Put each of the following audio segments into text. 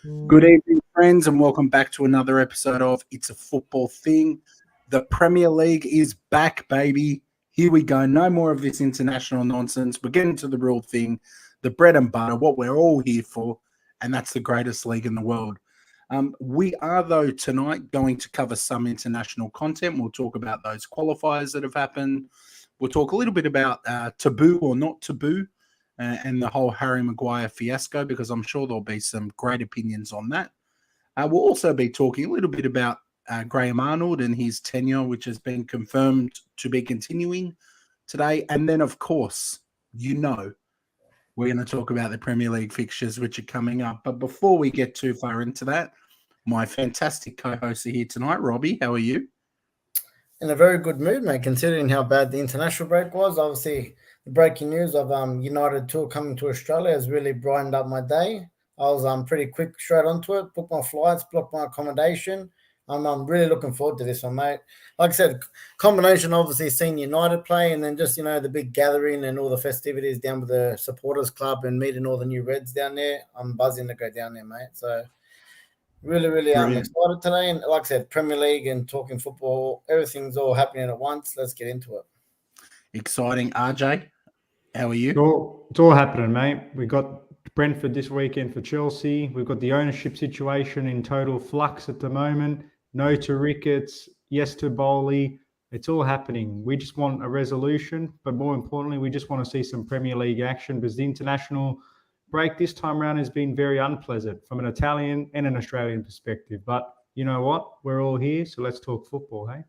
Good evening, friends, and welcome back to another episode of It's a Football Thing. The Premier League is back, baby. Here we go. No more of this international nonsense. We're getting to the real thing, the bread and butter, what we're all here for, and that's the greatest league in the world. We are, though, tonight going to cover some international content. We'll talk about those qualifiers that have happened. We'll talk a little bit about taboo or not taboo, and the whole Harry Maguire fiasco, because I'm sure there'll be some great opinions on that. We'll also be talking a little bit about Graham Arnold and his tenure, which has been confirmed to be continuing today. And then, of course, we're going to talk about the Premier League fixtures, which are coming up. But before we get too far into that, my fantastic co-hosts are here tonight. Robbie, how are you? In a very good mood, mate, considering how bad the international break was. Obviously, the breaking news of United Tour coming to Australia has really brightened up my day. I was pretty quick straight onto it, booked my flights, booked my accommodation. I'm really looking forward to this one, mate. Like I said, combination obviously seeing United play and then just, the big gathering and all the festivities down with the supporters club and meeting all the new Reds down there. I'm buzzing to go down there, mate. So really excited today. And like I said, Premier League and talking football, everything's all happening at once. Let's get into it. Exciting. RJ, how are you? It's all happening, mate. We got Brentford this weekend for Chelsea. We've got the ownership situation in total flux at the moment. No to Ricketts, yes to Bowley. It's all happening. We just want a resolution, but more importantly, we just want to see some Premier League action because the international break this time around has been very unpleasant from an Italian and an Australian perspective. But you know what? We're all here, so let's talk football, hey?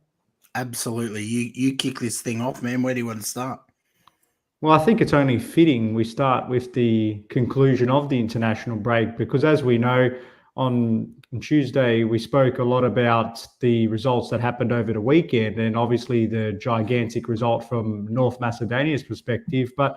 Absolutely. You kick this thing off, man. Where do you want to start? Well, I think it's only fitting we start with the conclusion of the international break because as we know, on Tuesday, we spoke a lot about the results that happened over the weekend and obviously the gigantic result from North Macedonia's perspective. But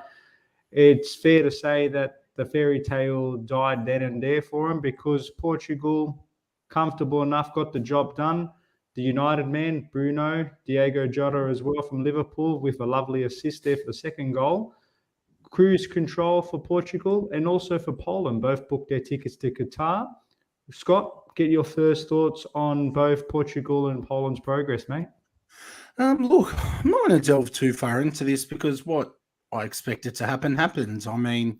it's fair to say that the fairy tale died then and there for them because Portugal, comfortable enough, got the job done. The United man, Bruno, Diego Jota as well from Liverpool with a lovely assist there for the second goal. Cruise control for Portugal and also for Poland. Both booked their tickets to Qatar. Scott, get your first thoughts on both Portugal and Poland's progress, mate. Look, I'm not going to delve too far into this because what I expected to happen happens. I mean,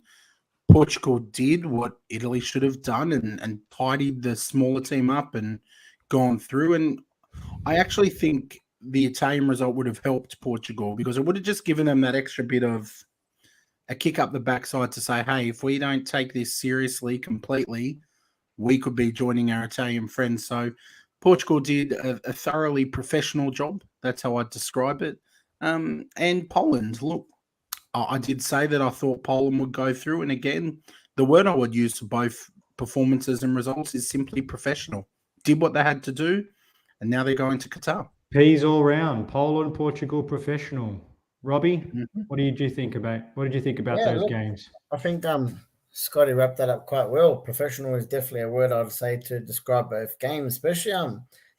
Portugal did what Italy should have done and tidied the smaller team up and gone through. And I actually think the Italian result would have helped Portugal because it would have just given them that extra bit of a kick up the backside to say, hey, if we don't take this seriously completely, we could be joining our Italian friends. So Portugal did a thoroughly professional job. That's how I'd describe it. And Poland, look, I did say that I thought Poland would go through. And again, the word I would use for both performances and results is simply professional. Did what they had to do, and now they're going to Qatar. Peas all round. Poland, Portugal, professional. Robbie, what did you think about those games? I think Scotty wrapped that up quite well. Professional is definitely a word I'd say to describe both games, especially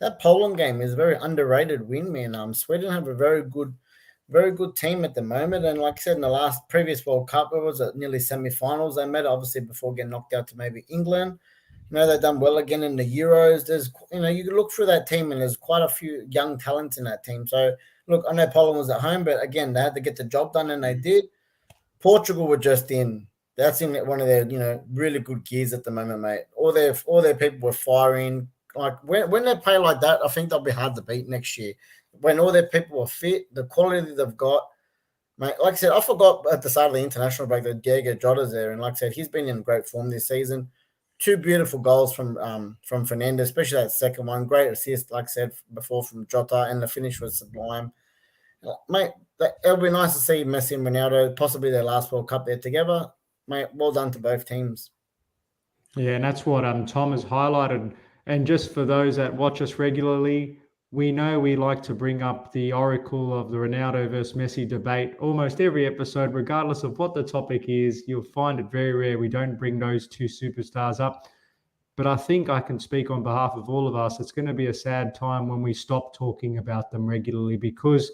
that Poland game is a very underrated win, man. Sweden have a very good team at the moment, and like I said, in the previous World Cup, it was at nearly semi-finals. They met obviously before getting knocked out to maybe England. They've done well again in the Euros. There's, you can look through that team, and there's quite a few young talents in that team. So look, I know Poland was at home, but again, they had to get the job done, and they did. Portugal were just in. That's in one of their, really good gears at the moment, mate. All their people were firing. Like when they play like that, I think they'll be hard to beat next year. When all their people are fit, the quality they've got, mate. Like I said, I forgot at the start of the international break that Diego Jota's there, and like I said, he's been in great form this season. 2 beautiful goals from Fernandes, especially that second one. Great assist, like I said before, from Jota, and the finish was sublime. Mate, it'll be nice to see Messi and Ronaldo, possibly their last World Cup there together. Mate, well done to both teams. Yeah, and that's what Tom has highlighted. And just for those that watch us regularly, we know we like to bring up the oracle of the Ronaldo versus Messi debate almost every episode, regardless of what the topic is. You'll find it very rare we don't bring those two superstars up. But I think I can speak on behalf of all of us. It's going to be a sad time when we stop talking about them regularly because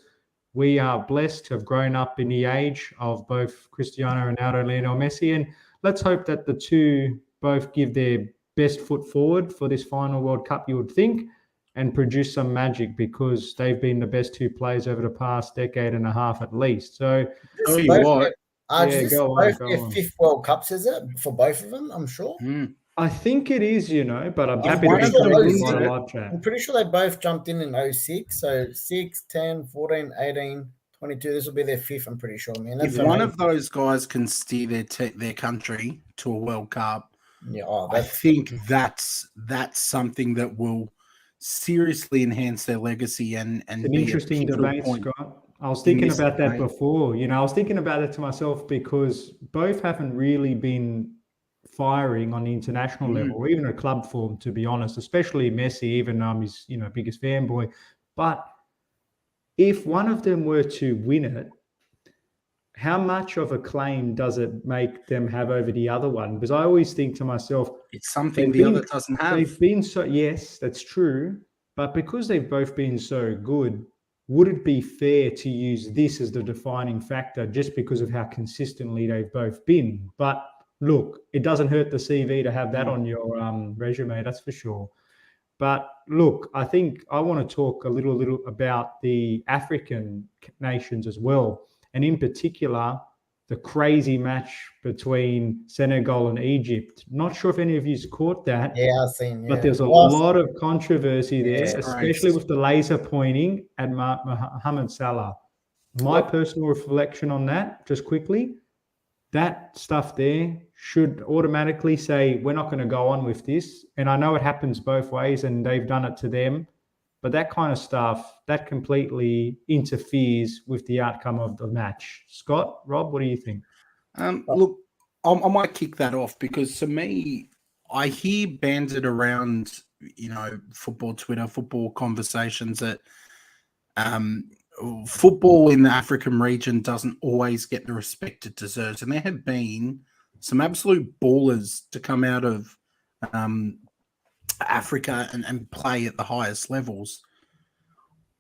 we are blessed to have grown up in the age of both Cristiano Ronaldo and Lionel Messi. And let's hope that the two both give their best foot forward for this final World Cup, you would think, and produce some magic, because they've been the best two players over the past decade and a half at least. So, Tell you what, this is both their fifth World Cups, is it? For both of them, I'm sure. I think it is, but I'm happy one to of be them corrected wins by it. a live chat. I'm pretty sure they both jumped in 06. So 6, 10, 14, 18, 22. This will be their fifth, I'm pretty sure, man. If one of those guys can steer their country to a World Cup, I think that's something that will seriously enhance their legacy and an be interesting a pivotal debate, point. Scott. I was thinking about that debate. before. I was thinking about it to myself, because both haven't really been firing on the international level, or even at club form, to be honest, especially Messi, even though I'm his biggest fanboy. But if one of them were to win it, how much of a claim does it make them have over the other one? Because I always think to myself, it's something the other doesn't have. They've been so, yes, that's true. But because they've both been so good, would it be fair to use this as the defining factor just because of how consistently they've both been? But look, it doesn't hurt the CV to have that on your resume, that's for sure. But look, I think I want to talk a little about the African nations as well. And in particular, the crazy match between Senegal and Egypt. Not sure if any of you caught that. Yeah, I've seen. But there's a lot of controversy there, especially with the laser pointing at Mohamed Salah. My personal reflection on that, just quickly, that stuff there should automatically say, we're not going to go on with this. And I know it happens both ways, and they've done it to them. But that kind of stuff, that completely interferes with the outcome of the match. Scott, Rob, what do you think? Look, I might kick that off, because to me, I hear banded around, football Twitter, football conversations that football in the African region doesn't always get the respect it deserves. And there have been some absolute ballers to come out of Africa and play at the highest levels.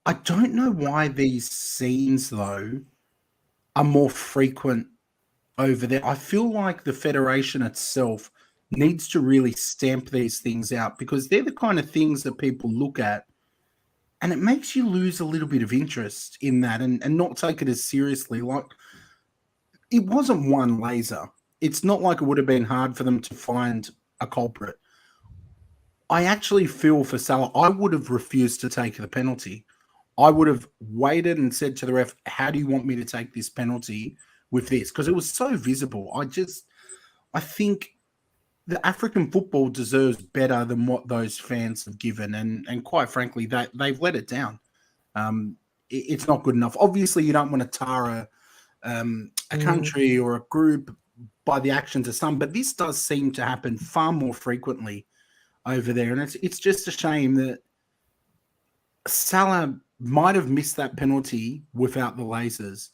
I don't know why these scenes, though, are more frequent over there. I feel like the federation itself needs to really stamp these things out, because they're the kind of things that people look at, and it makes you lose a little bit of interest in that and not take it as seriously. Like, it wasn't one laser. It's not like it would have been hard for them to find a culprit. I actually feel for Salah. I would have refused to take the penalty. I would have waited and said to the ref, how do you want me to take this penalty with this? Because it was so visible. I think the African football deserves better than what those fans have given. And quite frankly, they've let it down. It's not good enough. Obviously, you don't want to tar a country or a group by the actions of some, but this does seem to happen far more frequently over there. And it's just a shame that Salah might have missed that penalty without the lasers,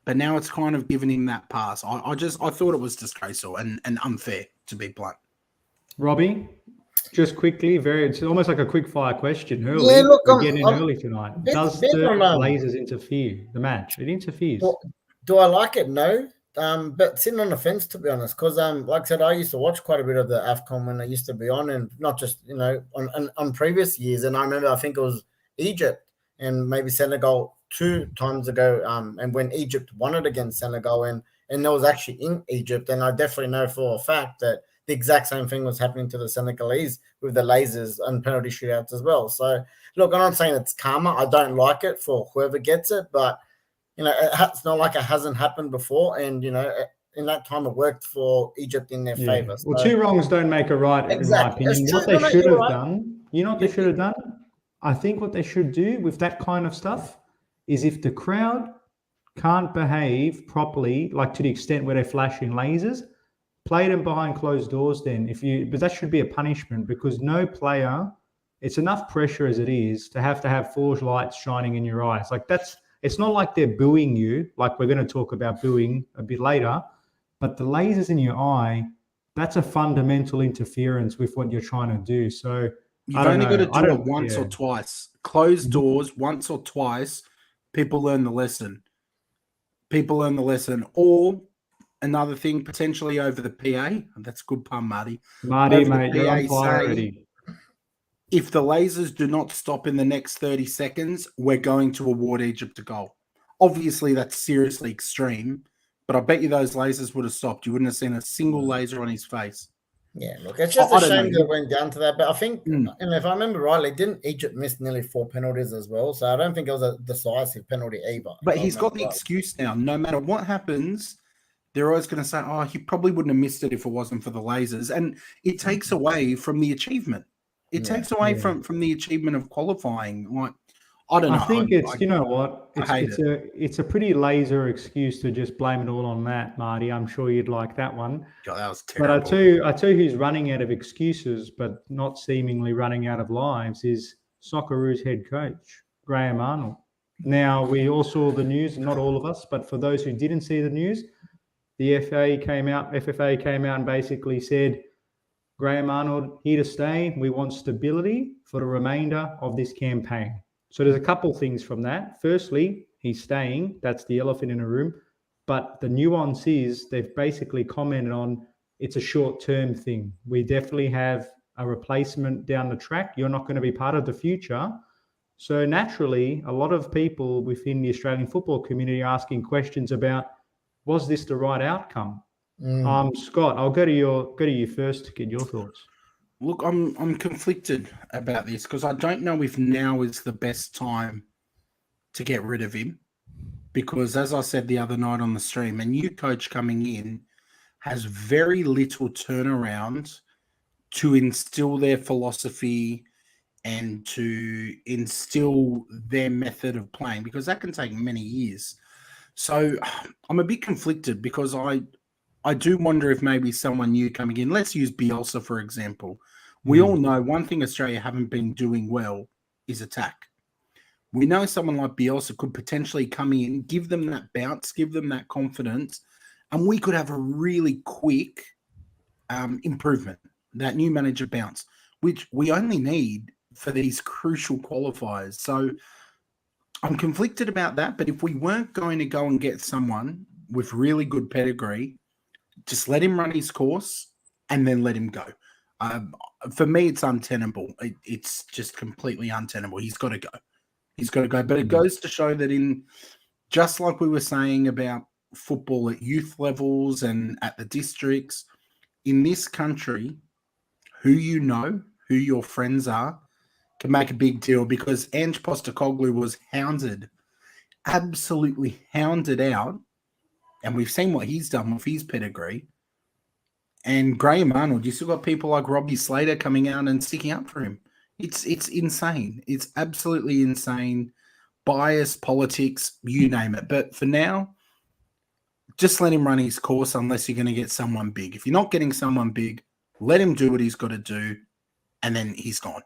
but now it's kind of given him that pass. I thought it was disgraceful and unfair, to be blunt. Robbie, just quickly, it's almost like a quick fire question. Early, yeah, look, we're getting in early tonight. Does the lasers interfere the match? It interferes. Do I like it? No. But sitting on the fence, to be honest, because like I said, I used to watch quite a bit of the AFCON when I used to be on, and not just on previous years. And I remember, I think it was Egypt and maybe Senegal 2 times ago, and when Egypt won it against Senegal, and that was actually in Egypt, and I definitely know for a fact that the exact same thing was happening to the Senegalese with the lasers and penalty shootouts as well. So look, I'm not saying it's karma. I don't like it for whoever gets it, but it's not like it hasn't happened before, and in that time it worked for Egypt in their favor. So. Well, 2 wrongs don't make a right, exactly. in my opinion. What they should have done, what they should have done? I think what they should do with that kind of stuff is, if the crowd can't behave properly, like to the extent where they're flashing lasers, play them behind closed doors then. But that should be a punishment, because no player, it's enough pressure as it is to have 4 lights shining in your eyes. Like it's not like they're booing you, like we're going to talk about booing a bit later, but the lasers in your eye, that's a fundamental interference with what you're trying to do. So you've only got to do it once or twice. Closed doors, once or twice, people learn the lesson. Or another thing, potentially over the PA. That's a good pun, Marty. Marty, Over the mate, you're on PA fire say, already. if the lasers do not stop in the next 30 seconds, we're going to award Egypt a goal. Obviously, that's seriously extreme, but I bet you those lasers would have stopped. You wouldn't have seen a single laser on his face. Yeah, look, it's just I a don't shame know. that it went down to that. But I think, and if I remember rightly, didn't Egypt miss nearly 4 penalties as well? So I don't think it was a decisive penalty either. But he's got the excuse now. No matter what happens, they're always going to say, oh, he probably wouldn't have missed it if it wasn't for the lasers. And it takes away from the achievement. It takes away from the achievement of qualifying. Like, I don't know. I think you know what? It's a pretty laser excuse to just blame it all on that, Marty. I'm sure you'd like that one. God, that was terrible. But I tell you who's running out of excuses, but not seemingly running out of lives, is Socceroos head coach, Graham Arnold. Now, we all saw the news, not all of us, but for those who didn't see the news, the FFA came out and basically said, Graham Arnold, here to stay. We want stability for the remainder of this campaign. So there's a couple things from that. Firstly, he's staying. That's the elephant in the room. But the nuance is they've basically commented on it's a short-term thing. We definitely have a replacement down the track. You're not going to be part of the future. So naturally, a lot of people within the Australian football community are asking questions about, was this the right outcome? Scott, I'll go to you first to get your thoughts. Look, I'm conflicted about this because I don't know if now is the best time to get rid of him. Because as I said the other night on the stream, a new coach coming in has very little turnaround to instill their philosophy and to instill their method of playing, because that can take many years. So I'm a bit conflicted because I do wonder if maybe someone new coming in, let's use Bielsa, for example. We all know one thing Australia haven't been doing well is attack. We know someone like Bielsa could potentially come in, give them that bounce, give them that confidence, and we could have a really quick improvement, that new manager bounce, which we only need for these crucial qualifiers. So I'm conflicted about that, but if we weren't going to go and get someone with really good pedigree, just let him run his course and then let him go. For me, it's untenable. It's just completely untenable. He's got to go. He's got to go. But it goes to show that just like we were saying about football at youth levels and at the districts, in this country, who you know, who your friends are, can make a big deal, because Ange Postecoglou was hounded, absolutely hounded out, and we've seen what he's done with his pedigree. And Graham Arnold, you still got people like Robbie Slater coming out and sticking up for him. It's insane. It's absolutely insane. Bias, politics, you name it. But for now, just let him run his course unless you're going to get someone big. If you're not getting someone big, let him do what he's got to do, and then he's gone.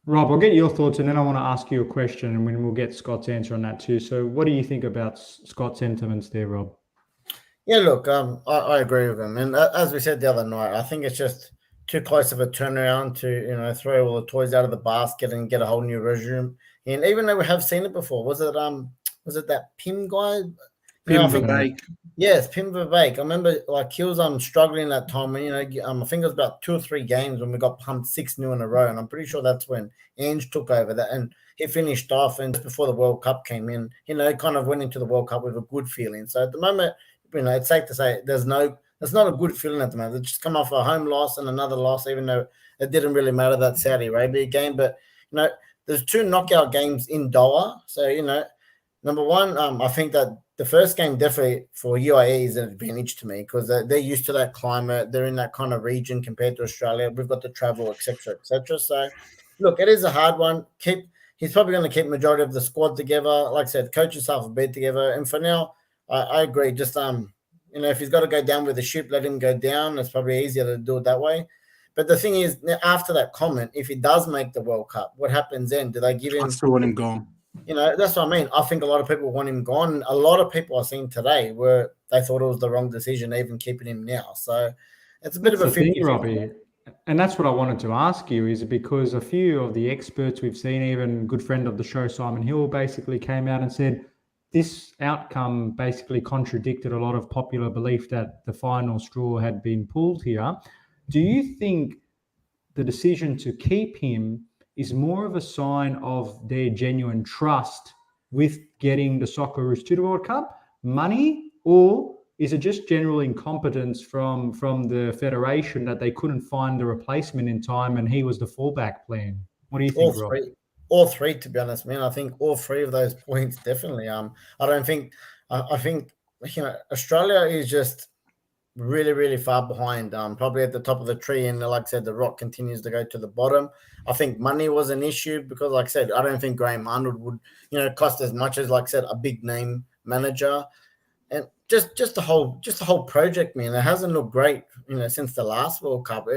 Rob, I'll get your thoughts, and then I want to ask you a question, and we'll get Scott's answer on that too. So what do you think about Scott's sentiments there, Rob? Yeah, look, I agree with him. And as we said the other night, I think it's just too close of a turnaround to, throw all the toys out of the basket and get a whole new regime. And even though we have seen it before, was it that Pim guy? Pim Verbeek. Yes, Pim Verbeek. I remember he was struggling that time when, I think it was about 2 or 3 games when we got pumped 6-0 in a row. And I'm pretty sure that's when Ange took over that. And he finished off, and just before the World Cup came in, kind of went into the World Cup with a good feeling. So at the moment, it's safe to say there's not a good feeling at the moment. They just come off a home loss and another loss, even though it didn't really matter, that Saudi Arabia game. But, there's 2 knockout games in Doha. So, number one, I think that the first game definitely for UAE is an advantage to me, because they're used to that climate. They're in that kind of region compared to Australia. We've got the travel, et cetera, et cetera. So, look, it is a hard one. He's probably going to keep majority of the squad together. Like I said, coach himself a bit together. And for now, I agree. Just, if he's got to go down with the ship, let him go down. It's probably easier to do it that way. But the thing is, after that comment, if he does make the World Cup, what happens then? Do they give him? I still want him gone. That's what I mean. I think a lot of people want him gone. A lot of people I've seen today they thought it was the wrong decision, even keeping him now. So it's a bit of a 50-50. Robbie. And that's what I wanted to ask you, is because a few of the experts we've seen, even a good friend of the show, Simon Hill, basically came out and said, this outcome basically contradicted a lot of popular belief that the final straw had been pulled here. Do you think the decision to keep him is more of a sign of their genuine trust with getting the Socceroos to the World Cup, money, or is it just general incompetence from the federation that they couldn't find the replacement in time and he was the fallback plan? What do you think, Rob? All three, to be honest, man. I think all three of those points definitely. I don't think. I think Australia is just really, really far behind. Probably at the top of the tree, and like I said, the rock continues to go to the bottom. I think money was an issue because, like I said, I don't think Graham Arnold would, cost as much as, like I said, a big name manager. And just the whole project, man, it hasn't looked great, since the last World Cup.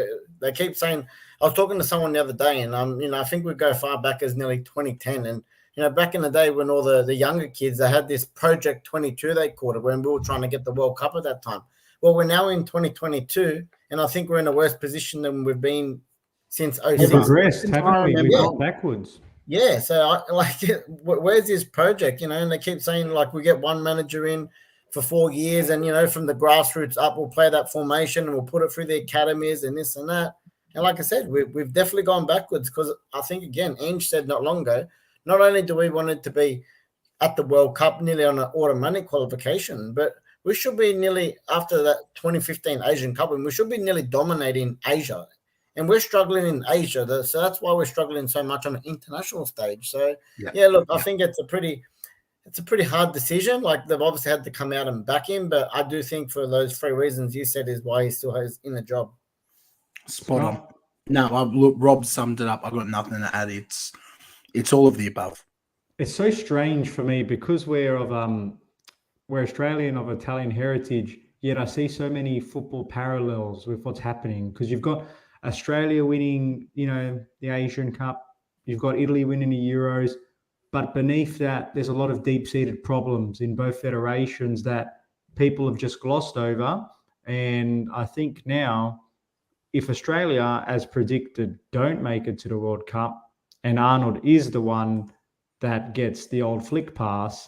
They keep saying. I was talking to someone the other day, and I think we go far back as nearly 2010, and back in the day when all the younger kids, they had this Project 22, they called it, when we were trying to get the World Cup at that time. Well, we're now in 2022, and I think we're in a worse position than we've been since 06. We've regressed, haven't we? We've gone backwards. Yeah, so where's this project? And they keep saying, like, we get one manager in for 4 years, and from the grassroots up, we'll play that formation and we'll put it through the academies and this and that. And like I said, we've definitely gone backwards because I think, again, Ange said not long ago, not only do we want it to be at the World Cup nearly on an automatic qualification, but we should be nearly, after that 2015 Asian Cup, and we should be nearly dominating Asia. And we're struggling in Asia. So that's why we're struggling so much on the international stage. So, I think it's a pretty hard decision. Like, they've obviously had to come out and back him, but I do think for those three reasons you said is why he still has in the job. Spot on. No, look, Rob summed it up. I've got nothing to add. It's all of the above. It's so strange for me because we're Australian of Italian heritage, yet I see so many football parallels with what's happening because you've got Australia winning, the Asian Cup, you've got Italy winning the Euros, but beneath that, there's a lot of deep-seated problems in both federations that people have just glossed over. And I think now, if Australia, as predicted, don't make it to the World Cup and Arnold is the one that gets the old flick pass,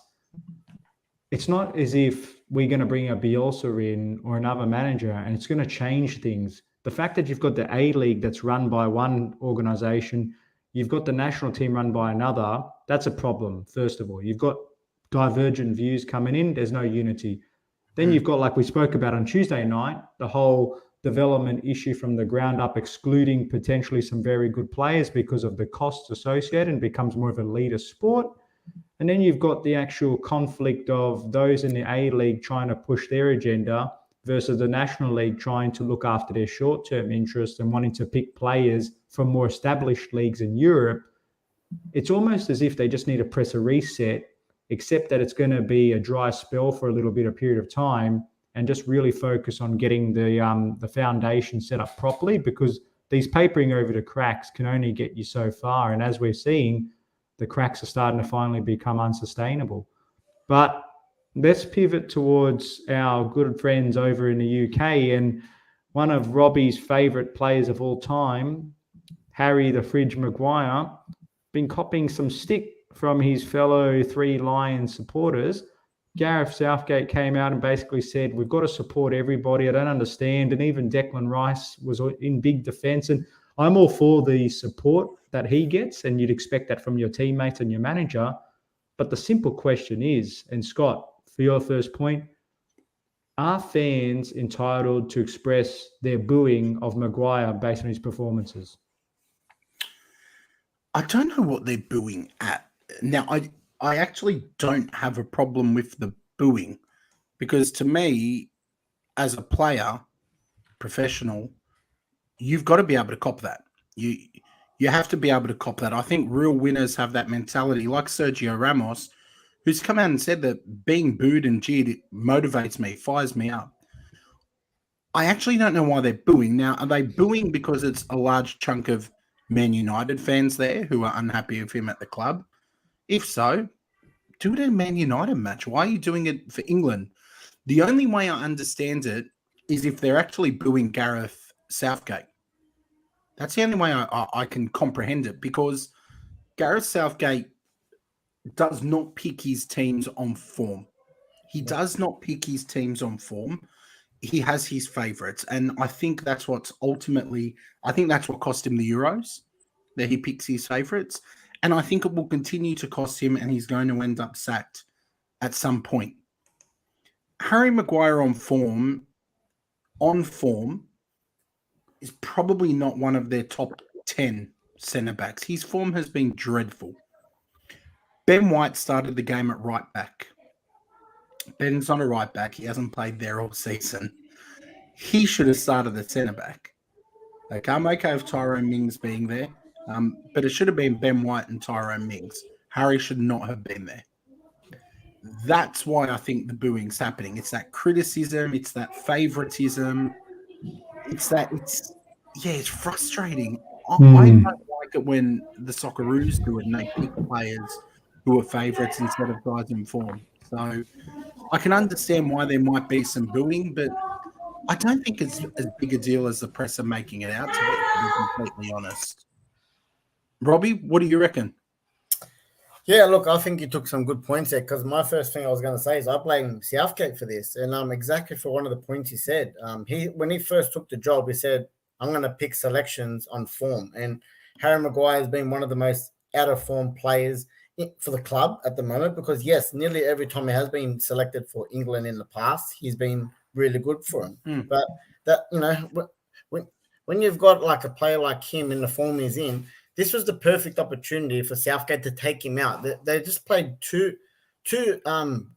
it's not as if we're going to bring a Bielsa in or another manager and it's going to change things. The fact that you've got the A-League that's run by one organisation, you've got the national team run by another, that's a problem, first of all. You've got divergent views coming in, there's no unity. Then you've got, like we spoke about on Tuesday night, the whole development issue from the ground up, excluding potentially some very good players because of the costs associated, and becomes more of a leader sport. And then you've got the actual conflict of those in the A-League trying to push their agenda versus the National League trying to look after their short-term interests and wanting to pick players from more established leagues in Europe. It's almost as if they just need to press a reset, except that it's going to be a dry spell for a little bit of period of time, and just really focus on getting the foundation set up properly, because these papering over the cracks can only get you so far. And as we're seeing, the cracks are starting to finally become unsustainable. But let's pivot towards our good friends over in the UK. And one of Robbie's favourite players of all time, Harry the Fridge Maguire, been copying some stick from his fellow Three Lions supporters. Gareth Southgate came out and basically said, we've got to support everybody. I don't understand. And even Declan Rice was in big defence. And I'm all for the support that he gets, and you'd expect that from your teammates and your manager. But the simple question is, and Scott, for your first point, are fans entitled to express their booing of Maguire based on his performances? I don't know what they're booing at. Now, I actually don't have a problem with the booing, because to me, as a player, professional, you've got to be able to cop that. You have to be able to cop that. I think real winners have that mentality, like Sergio Ramos, who's come out and said that being booed and jeered motivates me, fires me up. I actually don't know why they're booing. Now, are they booing because it's a large chunk of Man United fans there who are unhappy with him at the club? If so, do it at a Man United match. Why are you doing it for England? The only way I understand it is if they're actually booing Gareth Southgate. That's the only way I can comprehend it, because Gareth Southgate does not pick his teams on form. He does not pick his teams on form. He has his favourites. And I think that's what's ultimately, I think that's what cost him the Euros, that he picks his favourites. And I think it will continue to cost him, and he's going to end up sacked at some point. Harry Maguire on form, is probably not one of their top 10 centre-backs. His form has been dreadful. Ben White started the game at right back. Ben's not a right back. He hasn't played there all season. He should have started the centre-back. Okay, I'm okay with Tyrone Mings being there, but it should have been Ben White and Tyrone Mings. Harry should not have been there. That's why I think the booing's happening. It's that criticism. It's that favouritism. It's frustrating. I don't like it when the Socceroos do it and they pick players who are favourites instead of guys in form. So I can understand why there might be some booing, but I don't think it's as big a deal as the press are making it out to be completely honest. Robbie, what do you reckon? Yeah, look, I think you took some good points there, because my first thing I was going to say is I blame Southgate for this, and exactly for one of the points he said. When he first took the job, he said, I'm going to pick selections on form, and Harry Maguire has been one of the most out-of-form players for the club at the moment, because, yes, nearly every time he has been selected for England in the past, he's been really good for him. But, that when you've got like a player like him in the form he's in, this was the perfect opportunity for Southgate to take him out. They just played two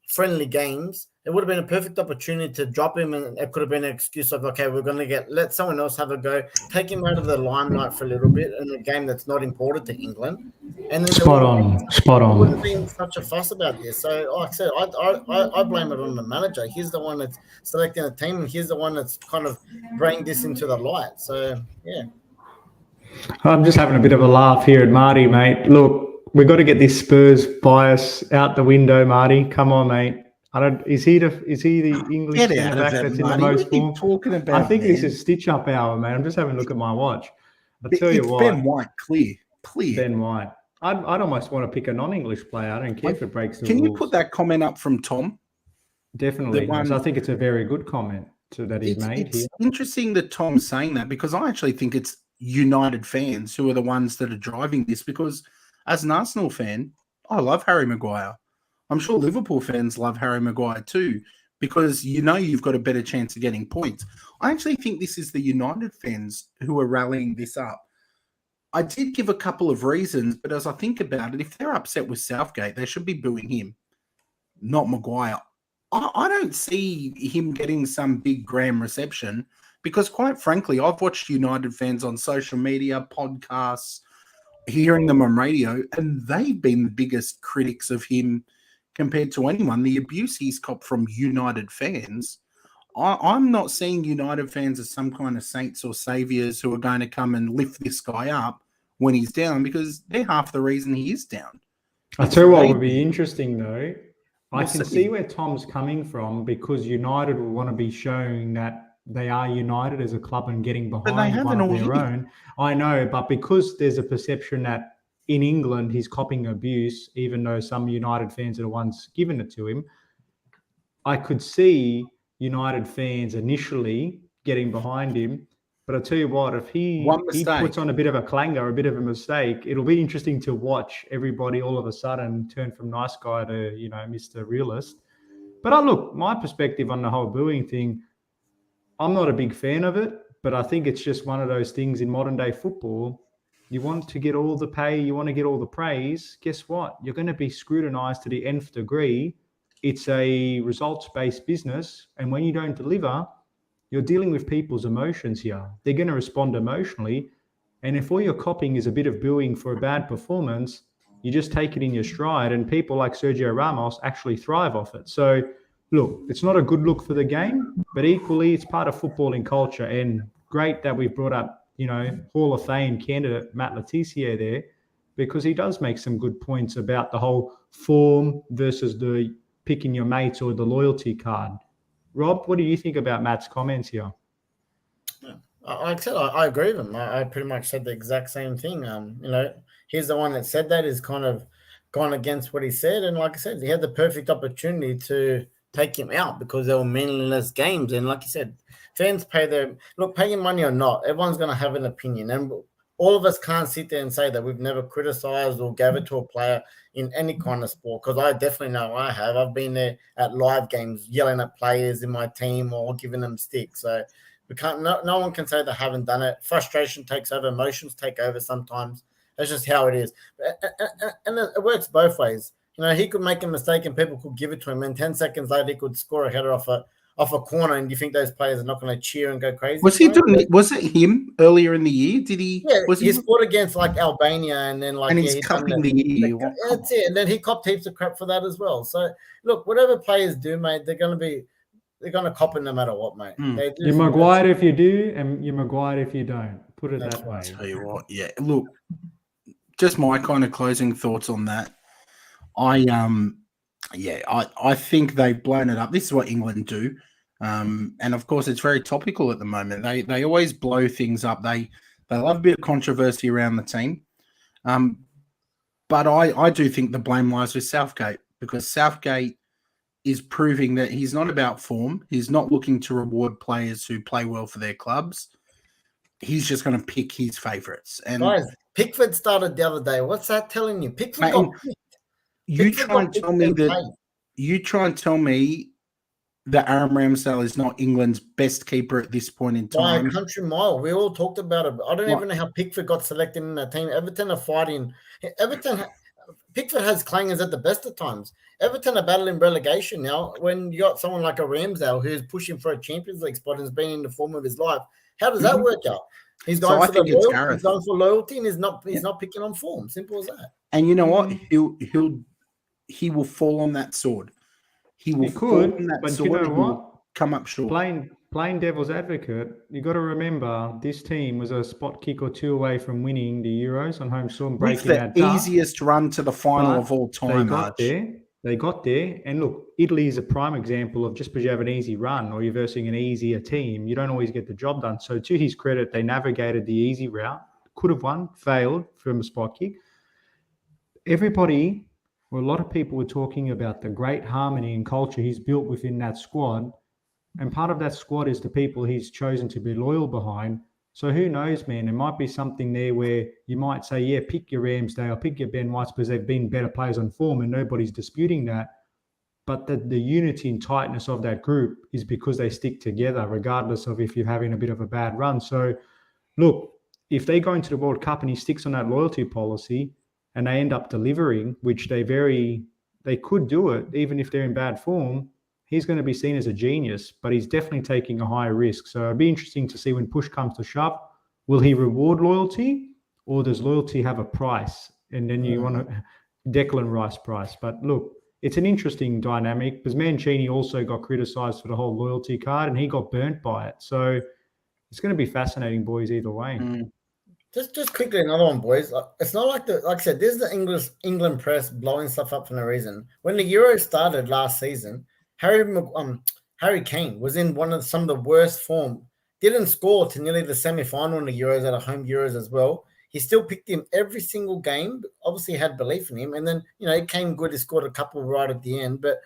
friendly games. It would have been a perfect opportunity to drop him, and it could have been an excuse of, okay, we're going to let someone else have a go, take him out of the limelight for a little bit in a game that's not important to England. And then spot on. It wouldn't have been such a fuss about this. So, like I said, I blame it on the manager. He's the one that's selecting the team, and he's the one that's kind of bringing this into the light. So, yeah. I'm just having a bit of a laugh here at Marty, mate. Look, we've got to get this Spurs bias out the window, Marty. Come on, mate. Is he the English centre back that's in the most form? Talking about, I think this is stitch-up hour, mate. I'm just having a look at my watch. I'll tell you what. Ben White, clear. Ben White. I'd almost want to pick a non-English player. I don't care if it breaks the rules. Can you put that comment up from Tom? Definitely. I think it's a very good comment that he's made here. It's interesting that Tom's saying that, because I actually think it's United fans who are the ones that are driving this, because as an Arsenal fan, I love Harry Maguire. I'm sure Liverpool fans love Harry Maguire too, because you've got a better chance of getting points. I actually think this is the United fans who are rallying this up. I did give a couple of reasons, but as I think about it, if they're upset with Southgate, they should be booing him, not Maguire. I don't see him getting some big grand reception, because quite frankly, I've watched United fans on social media, podcasts, hearing them on radio, and they've been the biggest critics of him compared to anyone. The abuse he's copped from United fans, I'm not seeing United fans as some kind of saints or saviors who are going to come and lift this guy up when he's down, because they're half the reason he is down. I'll tell you what would be interesting, though. I can see where Tom's coming from, because United will want to be showing that they are united as a club and getting behind one of their own. I know, but because there's a perception that in England he's copping abuse, even though some United fans are the ones giving it to him, I could see United fans initially getting behind him. But I tell you what, if he puts on a bit of a clanger, a bit of a mistake, it'll be interesting to watch everybody all of a sudden turn from nice guy to, Mr. Realist. But look, my perspective on the whole booing thing, I'm not a big fan of it, but I think it's just one of those things in modern day football. You want to get all the pay, you want to get all the praise. Guess what? You're going to be scrutinized to the nth degree. It's a results-based business. And when you don't deliver, you're dealing with people's emotions here. They're going to respond emotionally. And if all you're copying is a bit of booing for a bad performance, you just take it in your stride. And people like Sergio Ramos actually thrive off it. So, look, it's not a good look for the game, but equally it's part of footballing culture. And great that we've brought up, Hall of Fame candidate Matt Letizia there, because he does make some good points about the whole form versus the picking your mates or the loyalty card. Rob, what do you think about Matt's comments here? Like I said, I agree with him. I pretty much said the exact same thing. He's the one that said that, is kind of gone against what he said. And like I said, he had the perfect opportunity to take him out because they were meaningless games. And like you said, fans pay him money or not, everyone's going to have an opinion. And all of us can't sit there and say that we've never criticized or gave it to a player in any kind of sport, because I definitely know I have. I've been there at live games yelling at players in my team or giving them sticks. So we can't. No one can say they haven't done it. Frustration takes over, emotions take over sometimes. That's just how it is. And it works both ways. He could make a mistake and people could give it to him, and 10 seconds later he could score a header off a corner, and you think those players are not going to cheer and go crazy? Was it him earlier in the year? Did he? Yeah, he scored against like Albania, and then he's cupping the year. That's it, and then he copped heaps of crap for that as well. So look, whatever players do, mate, they're going to cop it no matter what, mate. You're Maguire if you do, and you're Maguire if you don't. Put it that way. I'll tell you what, yeah. Look, just my kind of closing thoughts on that. I think they've blown it up. This is what England do. And of course it's very topical at the moment. They always blow things up. They love a bit of controversy around the team. But I do think the blame lies with Southgate, because Southgate is proving that he's not about form. He's not looking to reward players who play well for their clubs. He's just going to pick his favourites. And guys, Pickford started the other day. What's that telling you? Pickford got picked. You try and tell me that Aaron Ramsdale is not England's best keeper at this point in time. By a country mile. We all talked about it. I don't even know how Pickford got selected in that team. Everton are fighting. Pickford has clangers at the best of times. Everton are battling relegation now. When you got someone like a Ramsdale who's pushing for a Champions League spot and has been in the form of his life, how does that work out? He's going for loyalty, and he's not picking on form. Simple as that. And you know what? He will fall on that sword. He fall on that sword. You know what? Come up short. Playing devil's advocate, you got to remember this team was a spot kick or two away from winning the Euros on home soil and breaking that duck. Easiest run to the final of all time. They got there. And look, Italy is a prime example of just because you have an easy run or you're versing an easier team, you don't always get the job done. So to his credit, they navigated the easy route, could have won, failed from a spot kick. Everybody, or a lot of people were talking about the great harmony and culture he's built within that squad. And part of that squad is the people he's chosen to be loyal behind. So who knows, man? There might be something there where you might say, yeah, pick your Ramsdale, pick your Ben Whites because they've been better players on form and nobody's disputing that. But the unity and tightness of that group is because they stick together regardless of if you're having a bit of a bad run. So look, if they go into the World Cup and he sticks on that loyalty policy and they end up delivering, which they could do it even if they're in bad form, he's going to be seen as a genius, but he's definitely taking a higher risk. So it'd be interesting to see when push comes to shove, will he reward loyalty or does loyalty have a price? And then you want to Declan Rice price. But look, it's an interesting dynamic because Mancini also got criticised for the whole loyalty card and he got burnt by it. So it's going to be fascinating, boys, either way. Just quickly, another one, boys. It's not like I said, this is the England press blowing stuff up for no reason. When the Euro started last season, Harry Kane was in some of the worst form. Didn't score to nearly the semi-final in the Euros at a home Euros as well. He still picked him every single game. Obviously, had belief in him, and then he came good. He scored a couple right at the end, but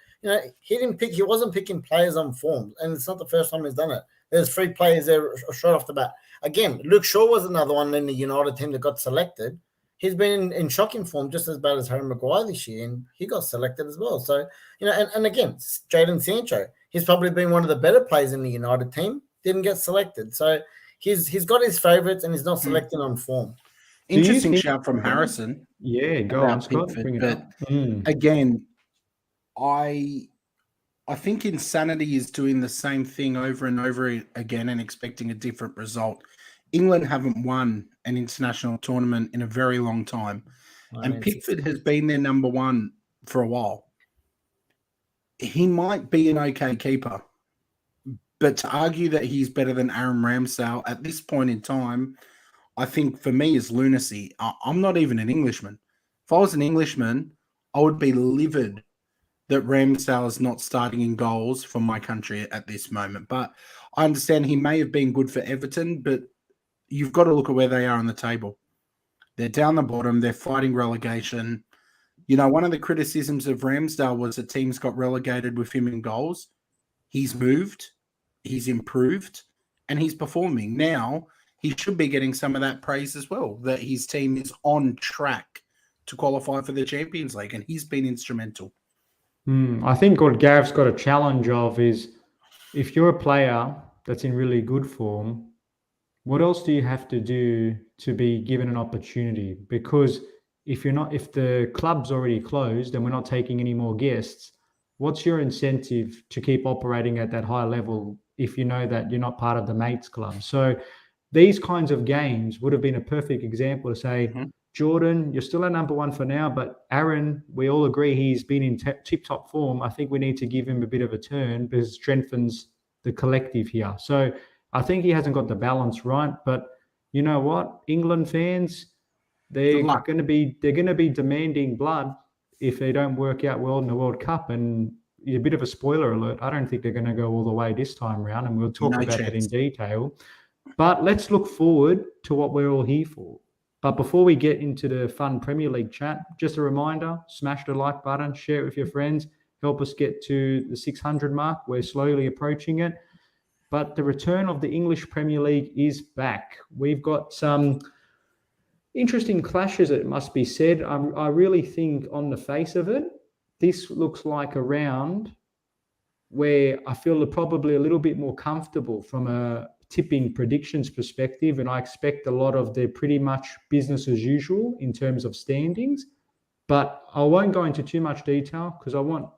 he wasn't picking players on form, and it's not the first time he's done it. There's 3 players there straight off the bat. Again, Luke Shaw was another one in the United team that got selected. He's been in shocking form, just as bad as Harry Maguire this year, and he got selected as well. So, and again, Jadon Sancho, he's probably been one of the better players in the United team, didn't get selected. So he's got his favourites and he's not selecting on form. Interesting shout from Harrison. Yeah, go on, Scott. Again, I think insanity is doing the same thing over and over again and expecting a different result. England haven't won an international tournament in a very long time. And Pickford has been their number one for a while. He might be an okay keeper, but to argue that he's better than Aaron Ramsdale at this point in time, I think for me is lunacy. I'm not even an Englishman. If I was an Englishman, I would be livid that Ramsdale is not starting in goals for my country at this moment. But I understand he may have been good for Everton, but you've got to look at where they are on the table. They're down the bottom. They're fighting relegation. One of the criticisms of Ramsdale was that teams got relegated with him in goals. He's moved, he's improved, and he's performing. Now, he should be getting some of that praise as well, that his team is on track to qualify for the Champions League, and he's been instrumental. I think what Gareth's got a challenge of is, if you're a player that's in really good form, what else do you have to do to be given an opportunity? Because if the club's already closed and we're not taking any more guests, what's your incentive to keep operating at that high level if you know that you're not part of the mates club? So these kinds of games would have been a perfect example to say, Jordan, you're still at number one for now, but Aaron, we all agree he's been in tip-top form. I think we need to give him a bit of a turn because it strengthens the collective here. So I think he hasn't got the balance right. But you know what? England fans, they're going to be demanding blood if they don't work out well in the World Cup. And a bit of a spoiler alert, I don't think they're going to go all the way this time around, and we'll talk about that in detail. But let's look forward to what we're all here for. But before we get into the fun Premier League chat, just a reminder, smash the like button, share it with your friends, help us get to the 600 mark. We're slowly approaching it. But the return of the English Premier League is back. We've got some interesting clashes, it must be said. I really think on the face of it, this looks like a round where I feel probably a little bit more comfortable from a tipping predictions perspective, and I expect a lot of they're pretty much business as usual in terms of standings. But I won't go into too much detail because I want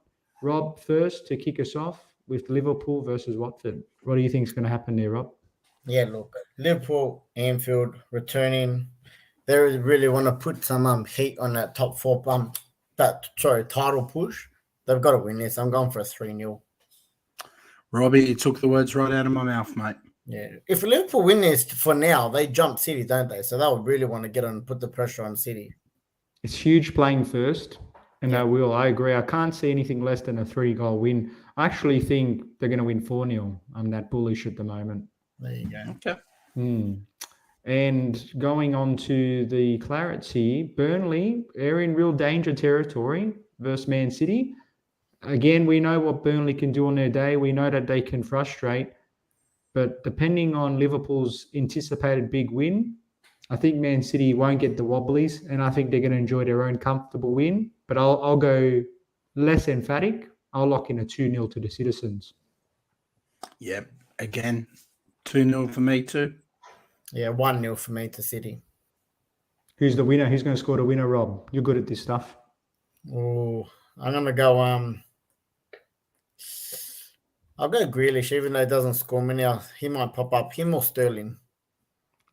Rob first to kick us off with Liverpool versus Watford. What do you think is going to happen there, Rob? Yeah, look, Liverpool, Anfield, returning. They really want to put some heat on that top four, title push. They've got to win this. I'm going for a 3-0. Robbie, you took the words right out of my mouth, mate. Yeah. If Liverpool win this for now, they jump City, don't they? So they would really want to get on and put the pressure on City. It's huge playing first, and they will. I agree. I can't see anything less than a 3-goal win. I actually think they're going to win 4-0. I'm that bullish at the moment. There you go. Okay. And going on to the Clarets here, Burnley are in real danger territory versus Man City. Again, we know what Burnley can do on their day. We know that they can frustrate. But depending on Liverpool's anticipated big win, I think Man City won't get the wobblies, and I think they're going to enjoy their own comfortable win. But I'll go less emphatic. I'll lock in a 2-0 to the Citizens. Yeah, again, 2-0 for me too. Yeah, 1-0 for me to City. Who's the winner? Who's going to score the winner, Rob? You're good at this stuff. Oh, I'm going to go... I'll go Grealish, even though he doesn't score many. He might pop up. Him or Sterling.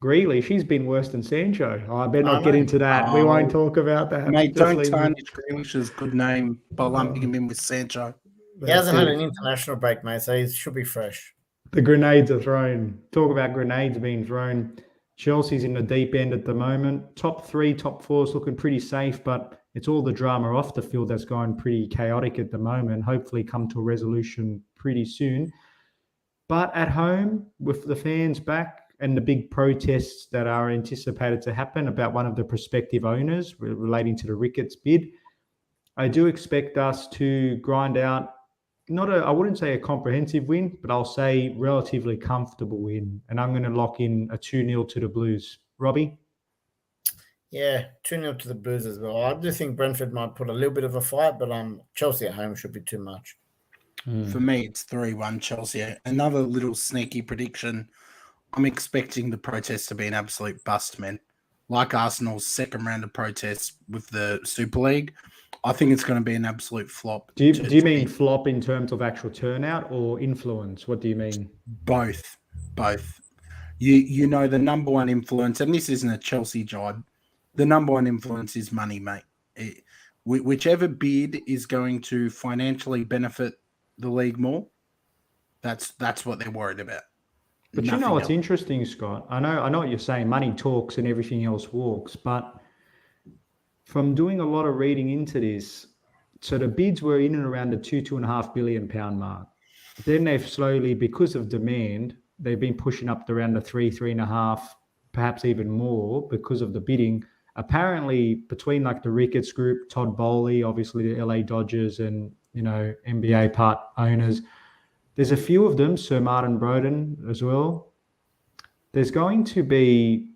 Grealish, he's been worse than Sancho. Oh, I better not get into that. We won't talk about that. Mate, don't tarnish Grealish's good name by lumping him in with Sancho. He hasn't had an international break, mate, so he should be fresh. The grenades are thrown. Talk about grenades being thrown. Chelsea's in the deep end at the moment. Top 3, top 4 is looking pretty safe, but it's all the drama off the field that's going pretty chaotic at the moment. Hopefully come to a resolution pretty soon. But at home, with the fans back and the big protests that are anticipated to happen about one of the prospective owners relating to the Ricketts bid, I do expect us to grind out I wouldn't say a comprehensive win, but I'll say relatively comfortable win. And I'm going to lock in a 2-0 to the Blues. Robbie? Yeah, 2-0 to the Blues as well. I do think Brentford might put a little bit of a fight, but Chelsea at home should be too much. For me, it's 3-1 Chelsea. Another little sneaky prediction. I'm expecting the protests to be an absolute bust, man. Like Arsenal's second round of protests with the Super League, I think it's going to be an absolute flop. Do you mean flop in terms of actual turnout or influence? What do you mean? Both. You know, the number one influence, and this isn't a Chelsea job, the number one influence is money, mate. Whichever bid is going to financially benefit the league more, that's what they're worried about. But Nothing you know what's else. interesting, Scott? I know what you're saying. Money talks and everything else walks. But from doing a lot of reading into this, so the bids were in and around the £2.5 billion mark. Then they've slowly, because of demand, they've been pushing up to around the 3.5, perhaps even more because of the bidding, apparently between like the Ricketts group, Todd Bowley, obviously the LA Dodgers and, NBA part owners, there's a few of them, Sir Martin Broden as well. There's going to be,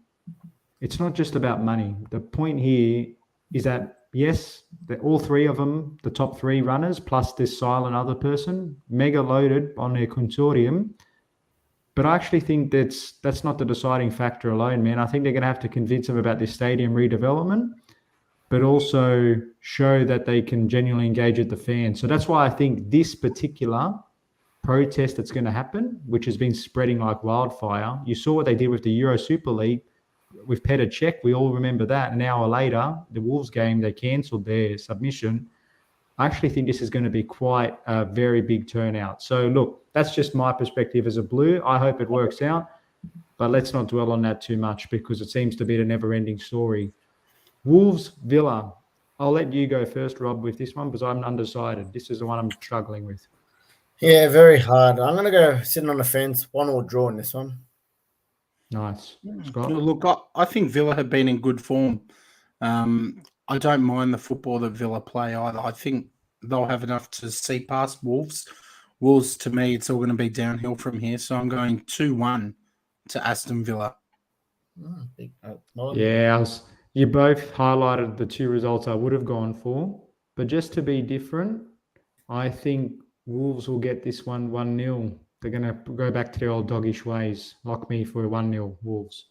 it's not just about money. The point here is that, yes, all three of them, the top three runners, plus this silent other person, mega loaded on their consortium. But I actually think that's not the deciding factor alone, man. I think they're going to have to convince them about this stadium redevelopment, but also show that they can genuinely engage with the fans. So that's why I think this particular protest that's going to happen, which has been spreading like wildfire. You saw what they did with the Euro Super League with Petr Cech. We all remember that. An hour later, the Wolves game, they cancelled their submission. I actually think this is going to be quite a very big turnout. So look, that's just my perspective as a Blue. I hope it works out, but let's not dwell on that too much because it seems to be the never-ending story. Wolves, Villa. I'll let you go first, Rob, with this one because I'm undecided. This is the one I'm struggling with. Yeah, very hard. I'm going to go sitting on the fence, 1-1 draw in this one. Nice. Scott? Look, I think Villa have been in good form. I don't mind the football that Villa play either. I think they'll have enough to see past Wolves. Wolves, to me, it's all going to be downhill from here. So I'm going 2-1 to Aston Villa. Yeah, you both highlighted the two results I would have gone for. But just to be different, I think Wolves will get this one 1-0. They're going to go back to their old doggish ways. Lock me for 1-0 Wolves.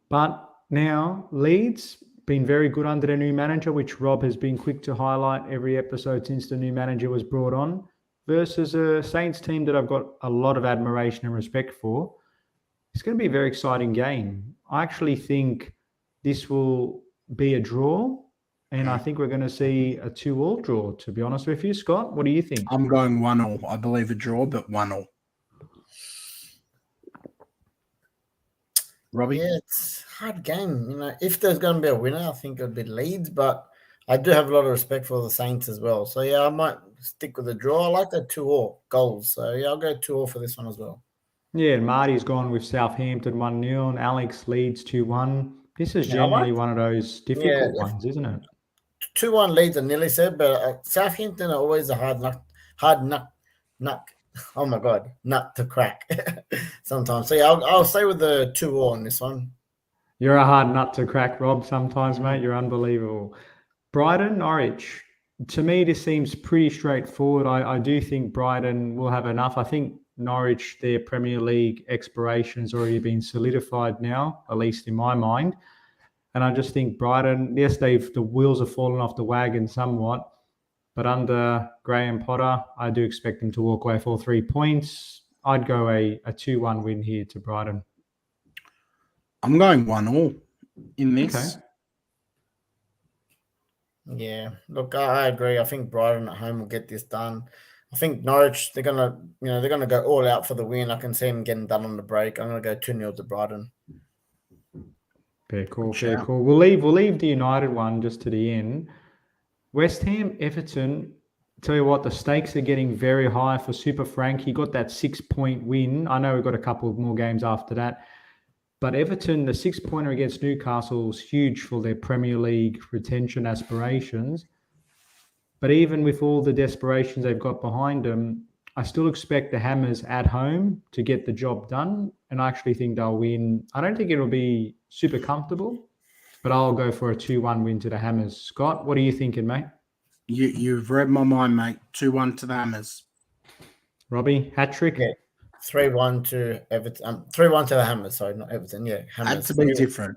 But now Leeds been very good under their new manager, which Rob has been quick to highlight every episode since the new manager was brought on, versus a Saints team that I've got a lot of admiration and respect for. It's going to be a very exciting game. I actually think this will be a draw, and I think we're going to see a 2-2 draw, to be honest with you. Scott, what do you think? I'm going 1-1. I believe a draw, but 1-1. Robbie? Yeah, it's a hard game. If there's going to be a winner, I think it would be Leeds, but I do have a lot of respect for the Saints as well. So, yeah, I might stick with a draw. I like that 2-2 goals. So, yeah, I'll go 2-2 for this one as well. Yeah, and Marty's gone with Southampton 1-0 and Alex Leeds 2-1. This is generally one of those difficult ones, isn't it? 2-1 Leeds, I nearly said, but Southampton are always a hard nut. Oh my God, nut to crack sometimes. So yeah, I'll stay with the 2-2 on this one. You're a hard nut to crack, Rob, sometimes, mate. You're unbelievable. Brighton, Norwich. To me, this seems pretty straightforward. I do think Brighton will have enough. I think Norwich, their Premier League expiration's already been solidified now, at least in my mind. And I just think Brighton, yes, the wheels have fallen off the wagon somewhat. But under Graham Potter, I do expect them to walk away for 3 points. I'd go a 2-1 win here to Brighton. I'm going 1-1 in this. Okay. Yeah, look, I agree. I think Brighton at home will get this done. I think Norwich, they're gonna go all out for the win. I can see them getting done on the break. I'm gonna go 2-0 to Brighton. Fair call. We'll leave the United one just to the end. West Ham, Everton, tell you what, the stakes are getting very high for Super Frank. He got that 6-point win. I know we've got a couple more games after that. But Everton, the 6-pointer against Newcastle is huge for their Premier League retention aspirations. But even with all the desperations they've got behind them, I still expect the Hammers at home to get the job done. And I actually think they'll win. I don't think it'll be super comfortable, but I'll go for a 2-1 win to the Hammers. Scott, what are you thinking, mate? You've read my mind, mate. 2-1 to the Hammers. Robbie, hat-trick? Yeah, 3-1 to Everton. 3-1 to the Hammers. Sorry, not Everton. Yeah, Hammers. Had to be different.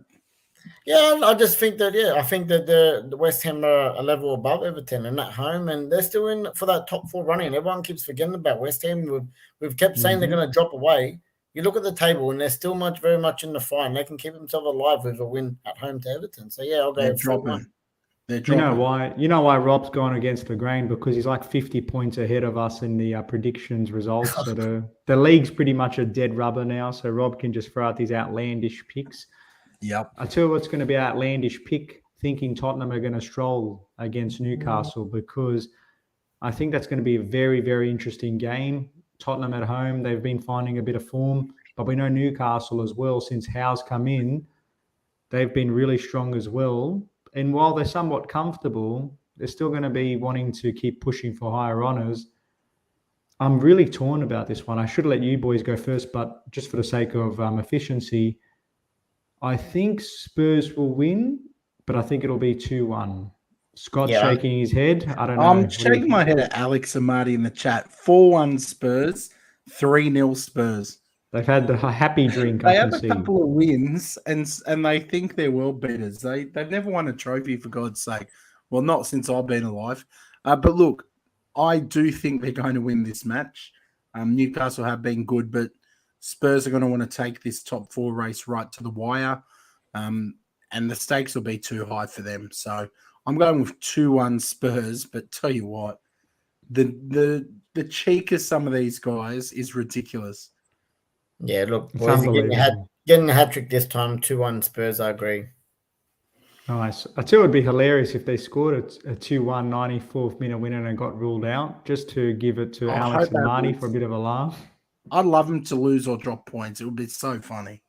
Yeah, I just think that. Yeah, I think that the West Ham are a level above Everton and at home, and they're still in for that top 4 running. Everyone keeps forgetting about West Ham. We've kept saying they're going to drop away. You look at the table, and they're still very much in the fight, and they can keep themselves alive with a win at home to Everton. So yeah, I'll go. They're dropping. You know why Rob's gone against the grain? Because he's like 50 points ahead of us in the predictions results. So the league's pretty much a dead rubber now. So Rob can just throw out these outlandish picks. Yep. I tell you what's going to be an outlandish pick, thinking Tottenham are going to stroll against Newcastle, because I think that's going to be a very, very interesting game. Tottenham at home, they've been finding a bit of form, but we know Newcastle as well, since Howe's come in, they've been really strong as well. And while they're somewhat comfortable, they're still going to be wanting to keep pushing for higher honours. I'm really torn about this one. I should let you boys go first, but just for the sake of efficiency, I think Spurs will win, but I think it'll be 2-1. Scott's shaking his head. I don't know. I'm shaking my head at Alex and Marty in the chat. 4-1 Spurs, 3-0 Spurs. They've had the happy drink. They have a couple of wins, and they think they're world beaters. They've never won a trophy, for God's sake. Well, not since I've been alive. But look, I do think they're going to win this match. Newcastle have been good, but Spurs are going to want to take this top 4 race right to the wire, and the stakes will be too high for them. So I'm going with 2-1 Spurs, but tell you what, the cheek of some of these guys is ridiculous. Yeah, look, boys, getting a hat-trick this time, 2-1 Spurs, I agree. Nice. I tell you it would be hilarious if they scored a 2-1 94th minute winner and got ruled out, just to give it to Alex and Marty for a bit of a laugh. I'd love them to lose or drop points. It would be so funny.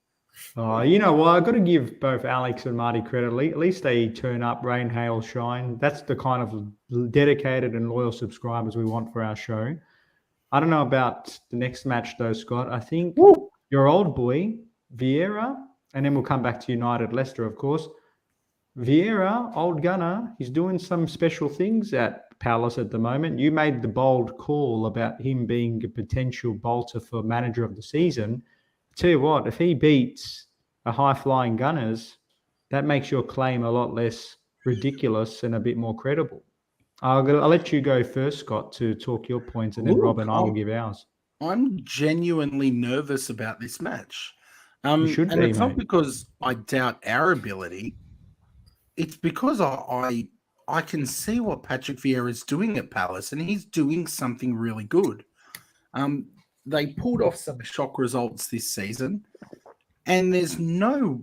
Oh, you know what? I've got to give both Alex and Marty credit. At least they turn up, rain, hail, shine. That's the kind of dedicated and loyal subscribers we want for our show. I don't know about the next match, though, Scott. I think your old boy, Vieira, and then we'll come back to United Leicester, of course. Vieira, old gunner, he's doing some special things at Palace at the moment. You made the bold call about him being a potential bolter for manager of the season. I tell you what, if he beats a high-flying Gunners, that makes your claim a lot less ridiculous and a bit more credible. I'll let you go first, Scott, to talk your points, and then Rob and I will give ours. I'm genuinely nervous about this match. You should be, it's not because I doubt our ability. It's because I can see what Patrick Vieira is doing at Palace, and he's doing something really good. They pulled off some shock results this season, and there's no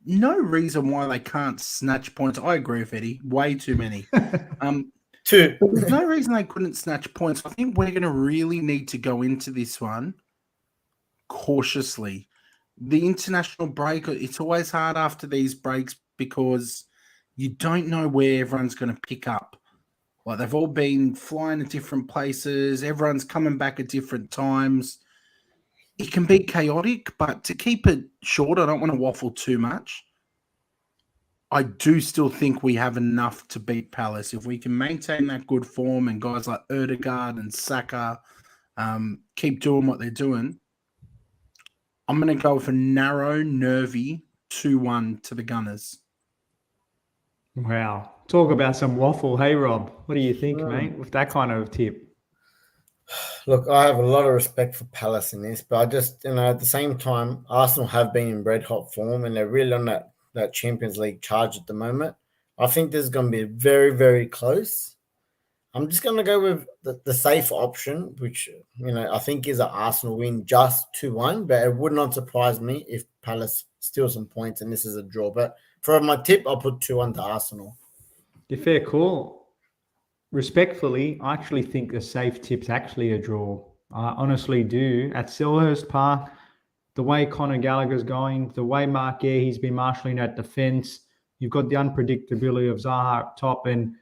reason why they can't snatch points. I agree with Eddie, way too many. Two. But there's no reason they couldn't snatch points. I think we're going to really need to go into this one cautiously. The international break, it's always hard after these breaks because you don't know where everyone's going to pick up. Like, they've all been flying to different places. Everyone's coming back at different times. It can be chaotic, but to keep it short, I don't want to waffle too much. I do still think we have enough to beat Palace. If we can maintain that good form and guys like Ødegaard and Saka keep doing what they're doing, I'm going to go with a narrow, nervy 2-1 to the Gunners. Wow. Talk about some waffle. Hey, Rob, what do you think, mate, with that kind of tip? Look, I have a lot of respect for Palace in this, but I just, at the same time, Arsenal have been in red hot form and they're really on that Champions League charge at the moment. I think this is going to be very, very close. I'm just going to go with the safe option, which, I think is an Arsenal win, just 2-1, but it would not surprise me if Palace steal some points and this is a draw. But for my tip, I'll put 2-1 to Arsenal. Yeah, fair call. Respectfully, I actually think the safe tip's actually a draw. I honestly do. At Selhurst Park, the way Conor Gallagher's going, the way Mark Gehey's been marshalling that defence, you've got the unpredictability of Zaha up top, and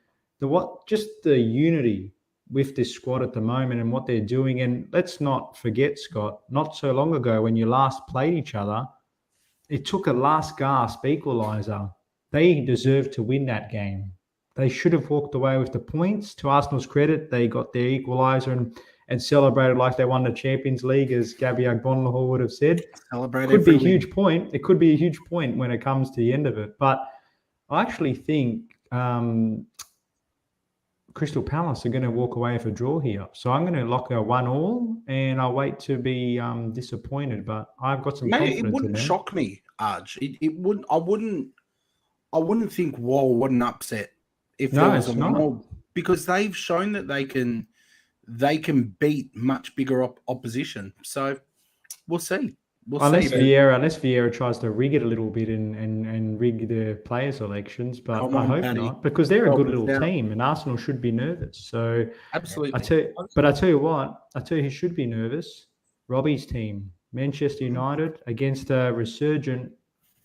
just the unity with this squad at the moment and what they're doing. And let's not forget, Scott, not so long ago when you last played each other, it took a last gasp equaliser. They deserved to win that game. They should have walked away with the points. To Arsenal's credit, they got their equaliser and celebrated like they won the Champions League, as Gabby Agbonlahor would have said. Celebrate. Could be a huge point. It could be a huge point when it comes to the end of it. But I actually think Crystal Palace are going to walk away with a draw here. So I'm going to lock a 1-1, and I'll wait to be disappointed. But I've got some confidence in them. It wouldn't shock me, Arj. It wouldn't. I wouldn't think, whoa, what an upset. If there was a 1-0, because they've shown that they can beat much bigger opposition. So we'll see. Unless Vieira tries to rig it a little bit and rig the player selections, but I hope not, because they're a good little team and Arsenal should be nervous. So absolutely. I tell you who should be nervous. Robbie's team, Manchester United, against a resurgent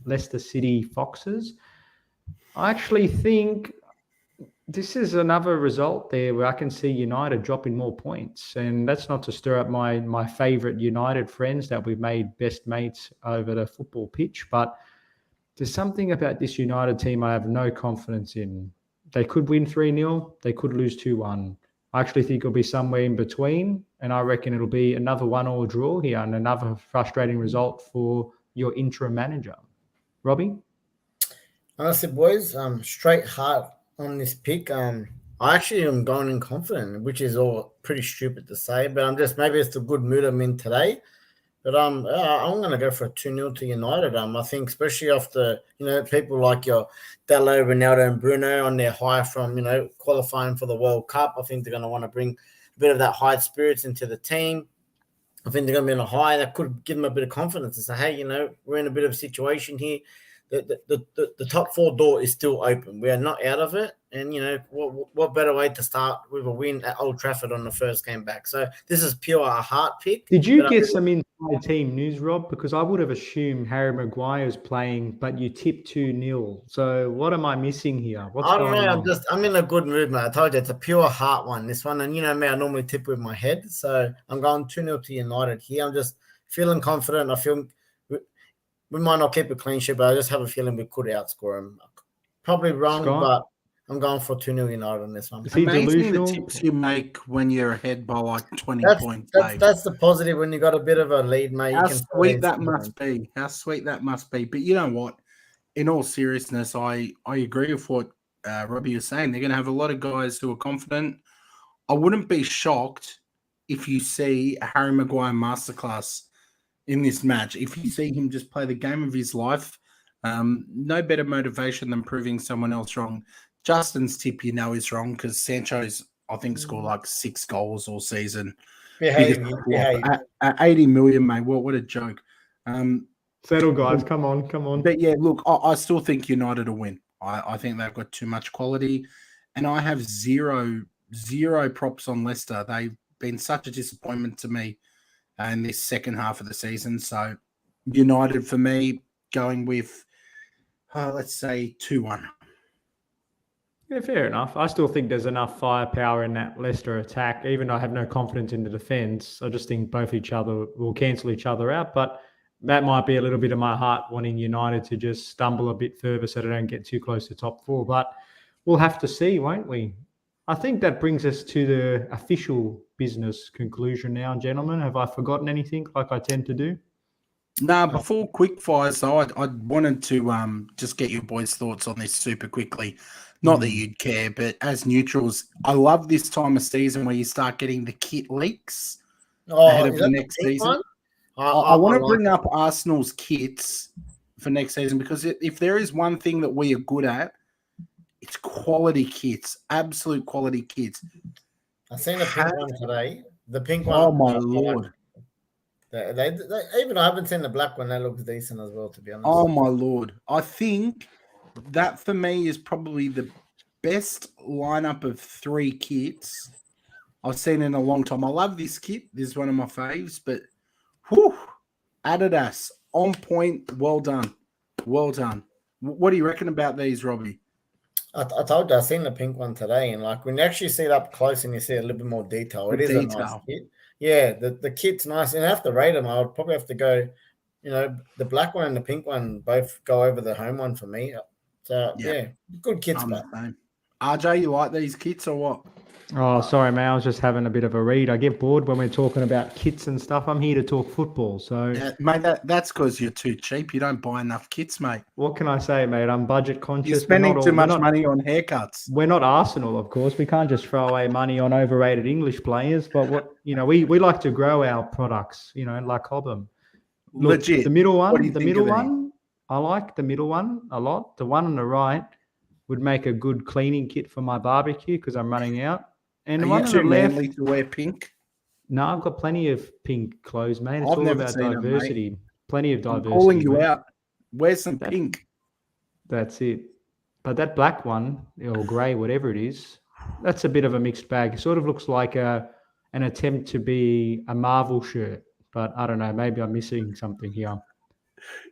Leicester City Foxes. I actually think this is another result there where I can see United dropping more points. And that's not to stir up my favourite United friends that we've made best mates over the football pitch. But there's something about this United team I have no confidence in. They could win 3-0. They could lose 2-1. I actually think it'll be somewhere in between. And I reckon it'll be another 1-1 draw here and another frustrating result for your interim manager. Robbie? Honestly, boys, straight heart on this pick. I actually am going in confident, which is all pretty stupid to say, but maybe it's the good mood I'm in today. But I'm going to go for a 2-0 to United. I think especially after, people like your Dallo, Ronaldo and Bruno on their high from, qualifying for the World Cup. I think they're going to want to bring a bit of that high spirits into the team. I think they're going to be on a high. That could give them a bit of confidence and say, hey, we're in a bit of a situation here. The top four door is still open. We are not out of it. And, what better way to start with a win at Old Trafford on the first game back? So this is pure a heart pick. Did you get some inside team news, Rob? Because I would have assumed Harry Maguire is playing, but you tipped 2-0. So what am I missing here? What's going on? I'm in a good mood, mate. I told you it's a pure heart one, this one. And me, I normally tip with my head. So I'm going 2-0 to United here. I'm just feeling confident. I feel we might not keep a clean sheet, but I just have a feeling we could outscore them. Probably wrong, but I'm going for 2-0 United on this one. It's amazing the tips you make when you're ahead by like 20 points. That's the positive when you got a bit of a lead, mate. How sweet that must be. How sweet that must be. But you know what? In all seriousness, I agree with what Robbie was saying. They're going to have a lot of guys who are confident. I wouldn't be shocked if you see a Harry Maguire masterclass in this match. If you see him just play the game of his life, no better motivation than proving someone else wrong. Justin's tip, is wrong because Sancho's, I think, scored like 6 goals all season. Behave. At 80 million, mate. What a joke. Settle, guys. Come on. But yeah, look, I still think United will win. I think they've got too much quality. And I have zero props on Leicester. They've been such a disappointment to me in this second half of the season. So United for me, going with, let's say 2-1. Yeah, fair enough. I still think there's enough firepower in that Leicester attack, even though I have no confidence in the defence. I just think both each other will cancel each other out. But that might be a little bit of my heart wanting United to just stumble a bit further so they don't get too close to top 4. But we'll have to see, won't we? I think that brings us to the official business conclusion now, gentlemen. Have I forgotten anything like I tend to do? No, before quick fire, so I wanted to just get your boys' thoughts on this super quickly. Not that you'd care, but as neutrals, I love this time of season where you start getting the kit leaks ahead of the next season. I want to bring up Arsenal's kits for next season because if there is one thing that we are good at, it's quality kits, absolute quality kits. I've seen the pink one today. The pink one. Oh, my Lord. They even I haven't seen the black one. That looks decent as well, to be honest. Oh, my Lord. I think that for me is probably the best lineup of 3 kits I've seen in a long time. I love this kit. This is one of my faves, but Adidas, on point. Well done. Well done. What do you reckon about these, Robbie? I told you, I've seen the pink one today, and like when you actually see it up close and you see a little bit more detail, it is a nice kit. Yeah, the kit's nice. And I have to rate them. I would probably have to go, the black one and the pink one both go over the home one for me. So, yeah good kits. RJ, you like these kits or what? Oh, sorry, mate. I was just having a bit of a read. I get bored when we're talking about kits and stuff. I'm here to talk football. So, mate, that's because you're too cheap. You don't buy enough kits, mate. What can I say, mate? I'm budget conscious. You're spending too much money on haircuts. We're not Arsenal, of course. We can't just throw away money on overrated English players. But we like to grow our products, like Cobham. Legit. The middle one, I like the middle one a lot. The one on the right would make a good cleaning kit for my barbecue because I'm running out. And Are one you on too the left, manly to wear pink? No, I've got plenty of pink clothes, mate. It's I've all never about seen diversity. Them, plenty of diversity. I'm calling you out. Wear some pink. That's it. But that black one, or grey, whatever it is, that's a bit of a mixed bag. It sort of looks like an attempt to be a Marvel shirt. But I don't know. Maybe I'm missing something here.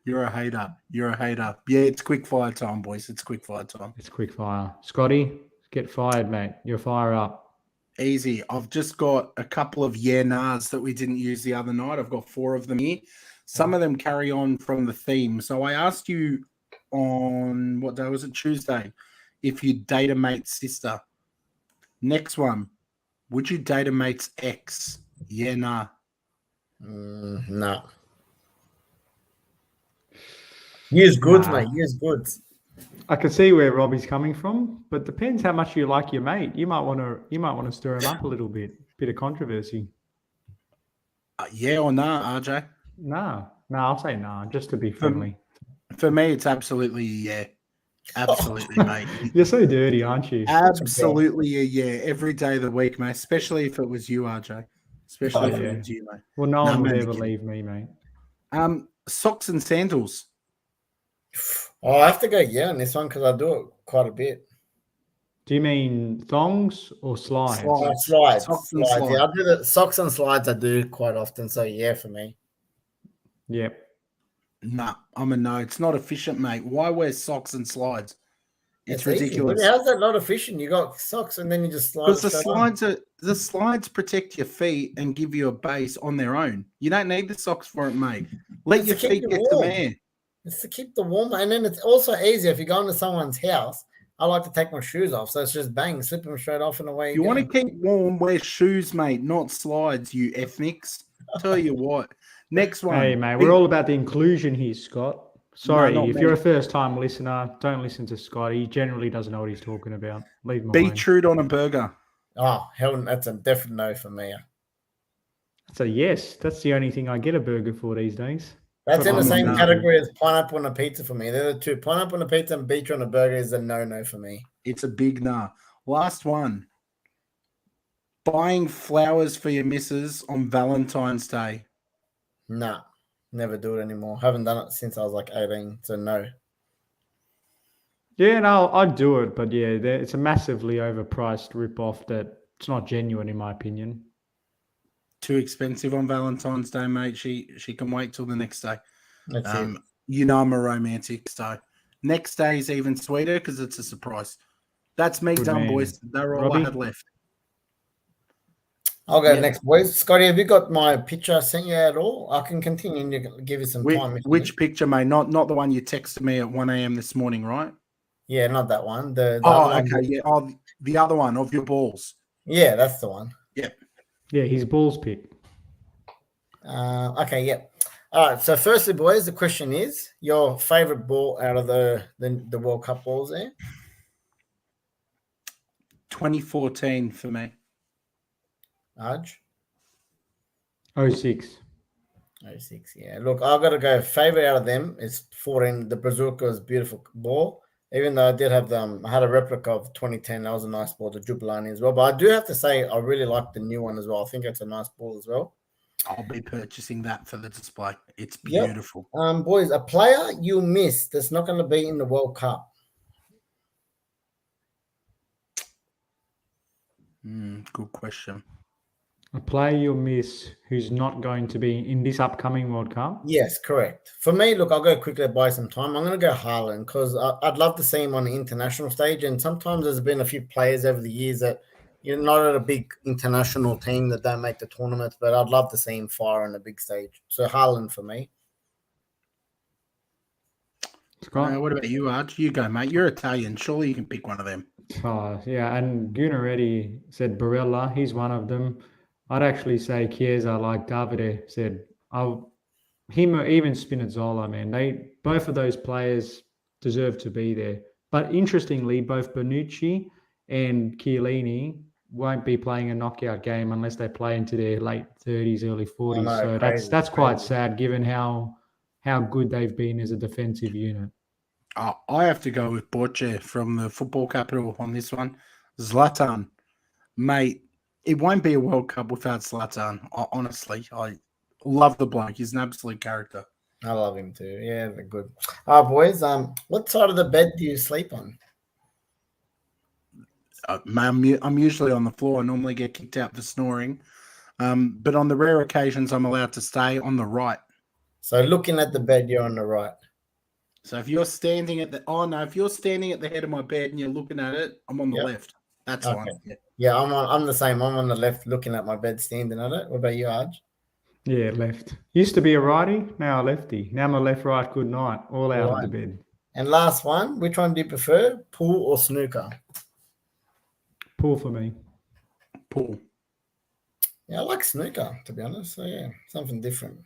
You're a hater. You're a hater. Yeah, it's quick fire time, boys. It's quick fire time. It's quick fire. Scotty, get fired, mate. You're fire up. Easy. I've just got a couple of nahs that we didn't use the other night. I've got 4 of them here. Some of them carry on from the theme. So I asked you on, what day was it? Tuesday, if you date a mate's sister. Next one, would you date a mate's ex? Yeah, nah. No. Use goods, mate. Use goods. I can see where Robbie's coming from, but depends how much you like your mate. You might want to stir him up a little bit. Bit of controversy. Yeah or nah, RJ? Nah, I'll say nah, just to be friendly. For me, it's absolutely yeah. Absolutely, mate. You're so dirty, aren't you? Absolutely a yeah. Every day of the week, mate. Especially if it was you, RJ. Especially if it was you, mate. Well, no one would ever leave me, mate. Socks and sandals. Oh, I have to go on this one because I do it quite a bit. Do you mean thongs or slides? Slides. Socks and slides. Yeah, I do the socks and slides. I do quite often. So yeah, for me. Yep. Nah, I'm a no. It's not efficient, mate. Why wear socks and slides? It's ridiculous. How's that not efficient? You got socks and then you just slide. Because the slides protect your feet and give you a base on their own. You don't need the socks for it, mate. Let your feet get some air. It's to keep the warm, and then it's also easier if you go into someone's house. I like to take my shoes off, so it's just bang, slip them straight off and away. You want to keep warm, wear shoes, mate, not slides, you ethnics. Tell you what. Next one. Hey, mate, we're all about the inclusion here, Scott. Sorry, No, if you're a first-time listener, don't listen to Scott. He generally doesn't know what he's talking about. Leave him alone. Beetroot on a burger. Oh, hell, that's a definite no for me. That's a yes. That's the only thing I get a burger for these days. That's in the same category as pineapple on a pizza for me. They're the two. Pineapple on a pizza and beetroot on a burger is a no-no for me. It's a big nah. Last one. Buying flowers for your missus on Valentine's Day. Nah, never do it anymore. Haven't done it since I was like 18, so no. Yeah, no, I'd do it, but yeah, it's a massively overpriced rip-off that it's not genuine in my opinion. Too expensive on Valentine's Day, mate. She can wait till the next day. That's it. You know I'm a romantic, so next day is even sweeter because it's a surprise. That's me done, boys. They're all I have left. I'll go next, boys. Scotty, have you got my picture I sent you at all? I can continue to give you some time. Which picture, mate? Not the one you texted me at 1 a.m. this morning, right? Yeah, not that one. The okay. Yeah. Oh, the other one of your balls. Yeah, that's the one. Yep. Yeah, his balls pick. Okay, yep. All right. So, firstly, boys, the question is your favorite ball out of the World Cup balls there? 2014 for me. Arj? 06. 06, yeah. Look, I've got to go. Favorite out of them is 14. The Brazuca's beautiful ball. Even though I did have I had a replica of 2010. That was a nice ball, the Jubilani as well. But I do have to say, I really like the new one as well. I think it's a nice ball as well. I'll be purchasing that for the display. It's beautiful. Yep. Boys, a player you miss that's not going to be in the World Cup. Good question. A player you'll miss who's not going to be in this upcoming World Cup? Yes, correct. For me, look, I'll go quickly buy some time. I'm going to go Haaland because I'd love to see him on the international stage. And sometimes there's been a few players over the years that you're not at a big international team that don't make the tournaments, but I'd love to see him fire on the big stage. So Haaland for me. What about you, Arch? You go, mate. You're Italian. Surely you can pick one of them. Oh, yeah. And Gunaretti said Barella. He's one of them. I'd actually say Chiesa, like Davide said. Him or even Spinazzola, man. Both of those players deserve to be there. But interestingly, both Bonucci and Chiellini won't be playing a knockout game unless they play into their late 30s, early 40s. So that's quite sad given how good they've been as a defensive unit. I have to go with Borche from the football capital on this one. Zlatan, mate, it won't be a World Cup without Zlatan. Honestly, I love the bloke. He's an absolute character. I love him too. Yeah, they're good. All right, boys. What side of the bed do you sleep on? I'm usually on the floor. I normally get kicked out for snoring. But on the rare occasions I'm allowed to stay on the right. So looking at the bed, you're on the right. So if you're standing at if you're standing at the head of my bed and you're looking at it, I'm on the Yep. left. That's Okay. fine. Yeah. Yeah, I'm the same. I'm on the left, looking at my bed, standing at it. What about you, Arj? Yeah, left. Used to be a righty, now a lefty. Now I'm a left, right, good night, all out of the bed. And last one, which one do you prefer, pool or snooker? Pool for me. Pool. Yeah, I like snooker, to be honest. So yeah, something different.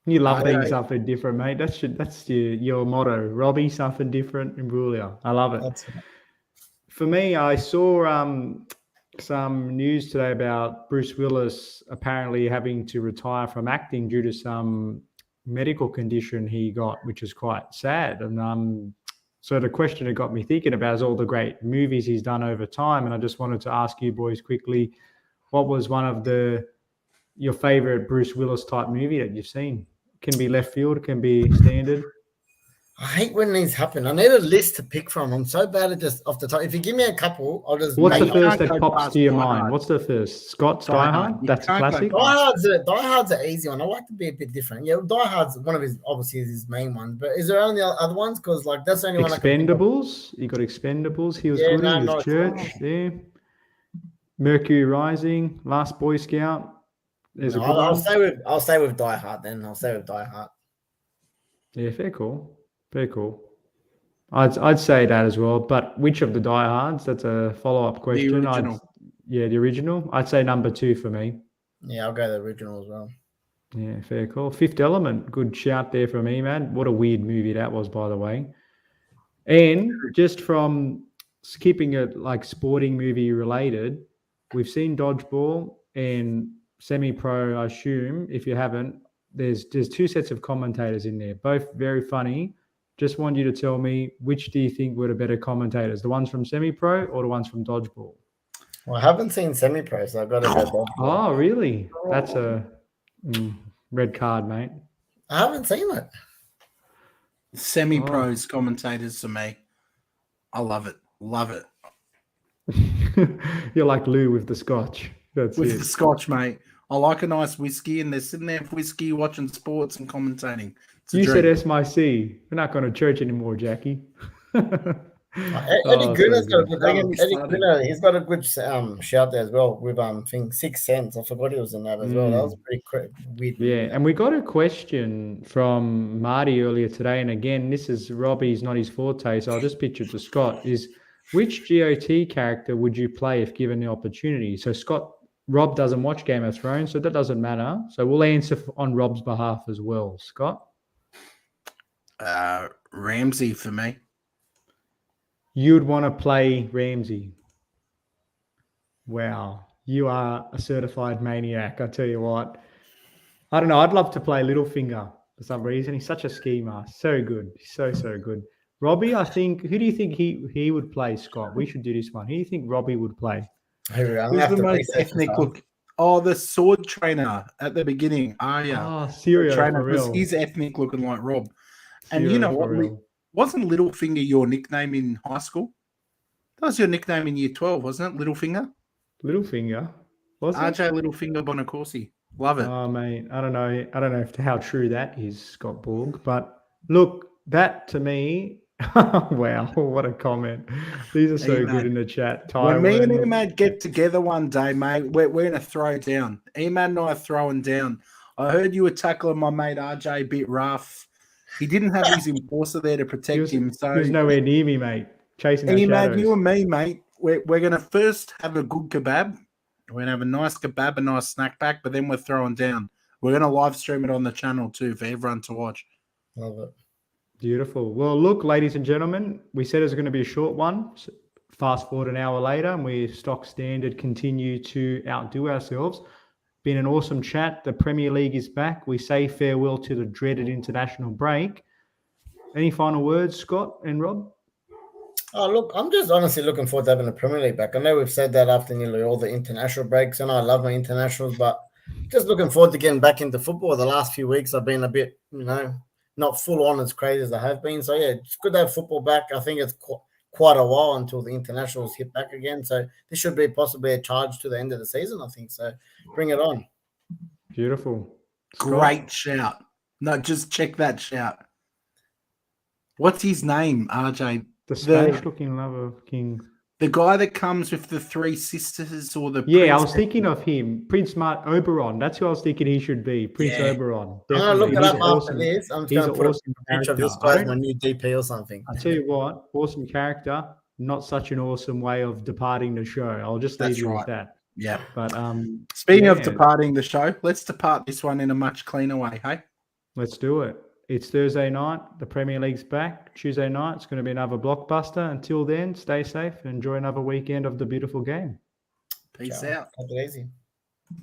You love being something different, mate. That's your motto. Robbie, something different, and Brulia. I love it. That's right. For me, I saw some news today about Bruce Willis apparently having to retire from acting due to some medical condition he got, which is quite sad. And so the question it got me thinking about is all the great movies he's done over time. And I just wanted to ask you boys quickly, what was one of your favorite Bruce Willis type movie that you've seen? Can be left field, can be standard. I hate when these happen. I need a list to pick from. I'm so bad at just off the top. If you give me a couple, I'll just. What's the first can't that go pops past to your Die mind? Hard. What's the first? Scott's Die Hard? You That's a can't go classic. past- Die Hard's an easy one. I like to be a bit different. Yeah, Die Hard's one of his, obviously, his main ones. But is there any other ones? Because like that's the only one I can think of. Expendables. You got Expendables. He was Yeah, good no, in no, his church. Yeah. Mercury Rising. Last Boy Scout. There's a good I'll one. stay with Die Hard then. I'll stay with Die Hard. Yeah, fair call. Fair call. I'd say that as well. But which of the Die Hards? That's a follow-up question. The original. The original. I'd say number 2 for me. Yeah, I'll go the original as well. Yeah, fair call. Fifth Element. Good shout there for me, man. What a weird movie that was, by the way. And just from skipping it, like sporting movie related, we've seen Dodgeball and Semi-Pro, I assume. If you haven't, there's 2 sets of commentators in there, both very funny. Just want you to tell me, which do you think were the better commentators, the ones from Semi-Pro or the ones from Dodgeball? Well, I haven't seen Semi-Pro, so I've got to go Dodgeball. Oh, really? That's a red card, mate. I haven't seen it. Semi-pros commentators to me. I love it. Love it. You're like Lou with the scotch. That's With it. the scotch, mate. I like a nice whiskey, and they're sitting there with whiskey, watching sports and commentating. You said SMIC. We're not going to church anymore, Jackie. Eddie Gunner's got a good. Eddie Gunner, he's got a good shout there as well with thing 6 Cents. I forgot he was in that as well. That was pretty weird. Yeah, and we got a question from Marty earlier today, and again, this is Robbie's, not his forte, so I'll just pitch it to Scott. Is which GOT character would you play if given the opportunity? So Rob doesn't watch Game of Thrones, so that doesn't matter. So we'll answer on Rob's behalf as well. Scott? Ramsey for me. You'd want to play Ramsey. Wow. You are a certified maniac, I tell you what. I don't know. I'd love to play Littlefinger for some reason. He's such a schemer. So good. So good. Robbie, I think, who do you think he would play, Scott? We should do this one. Who do you think Robbie would play? Who's the most ethnic look? Oh, the sword trainer at the beginning. Syrio, trainer, for real. he's ethnic looking like Rob. And Syrio, you know what? real. Wasn't Littlefinger your nickname in high school? That was your nickname in year 12, wasn't it? Littlefinger? Littlefinger? Was it? RJ Littlefinger Bonacorsi. Love it. Oh, mate. I don't know how true that is, Scott Borg. But look, that to me, wow, what a comment. These are so good in the chat. When me and Emad get together one day, mate, we're going to throw down. Emad and I are throwing down. I heard you were tackling my mate RJ a bit rough. He didn't have his enforcer there to protect him. So he was nowhere near me, mate. Chasing the shadows. You and me, mate, we're going to first have a good kebab. We're going to have a nice kebab, a nice snack pack, but then we're throwing down. We're going to live stream it on the channel too for everyone to watch. Love it. Beautiful. Well, look, ladies and gentlemen, we said it was going to be a short one. So fast forward an hour later, and we stock standard continue to outdo ourselves. Been an awesome chat. The Premier League is back. We say farewell to the dreaded international break. Any final words, Scott and Rob? Oh, look, I'm just honestly looking forward to having the Premier League back. I know we've said that after nearly all the international breaks, and I love my internationals, but just looking forward to getting back into football. The last few weeks I've been a bit, not full on as crazy as I have been. So, yeah, it's good to have football back. I think it's quite a while until the internationals hit back again. So this should be possibly a charge to the end of the season, I think. So bring it on. Beautiful. Great shout. No, just check that shout. What's his name, RJ? The Spanish-looking lover king. The guy that comes with the three sisters or the Yeah, I prince. was thinking of him, Prince Oberon. That's who I was thinking he should be, Prince Yeah. Oberon. I'm gonna look Definitely. it He's up awesome. after this. I'm just He's gonna an put awesome a picture of this character. guy as my new DP or something. I tell you what, awesome character. Not such an awesome way of departing the show. I'll just leave That's you right. with that. Yeah. But speaking of yeah, departing the show, let's depart this one in a much cleaner way, hey? let's do it. It's Thursday night. The Premier League's back. Tuesday night, it's going to be another blockbuster. Until then, stay safe and enjoy another weekend of the beautiful game. Peace Ciao. out. Take it easy.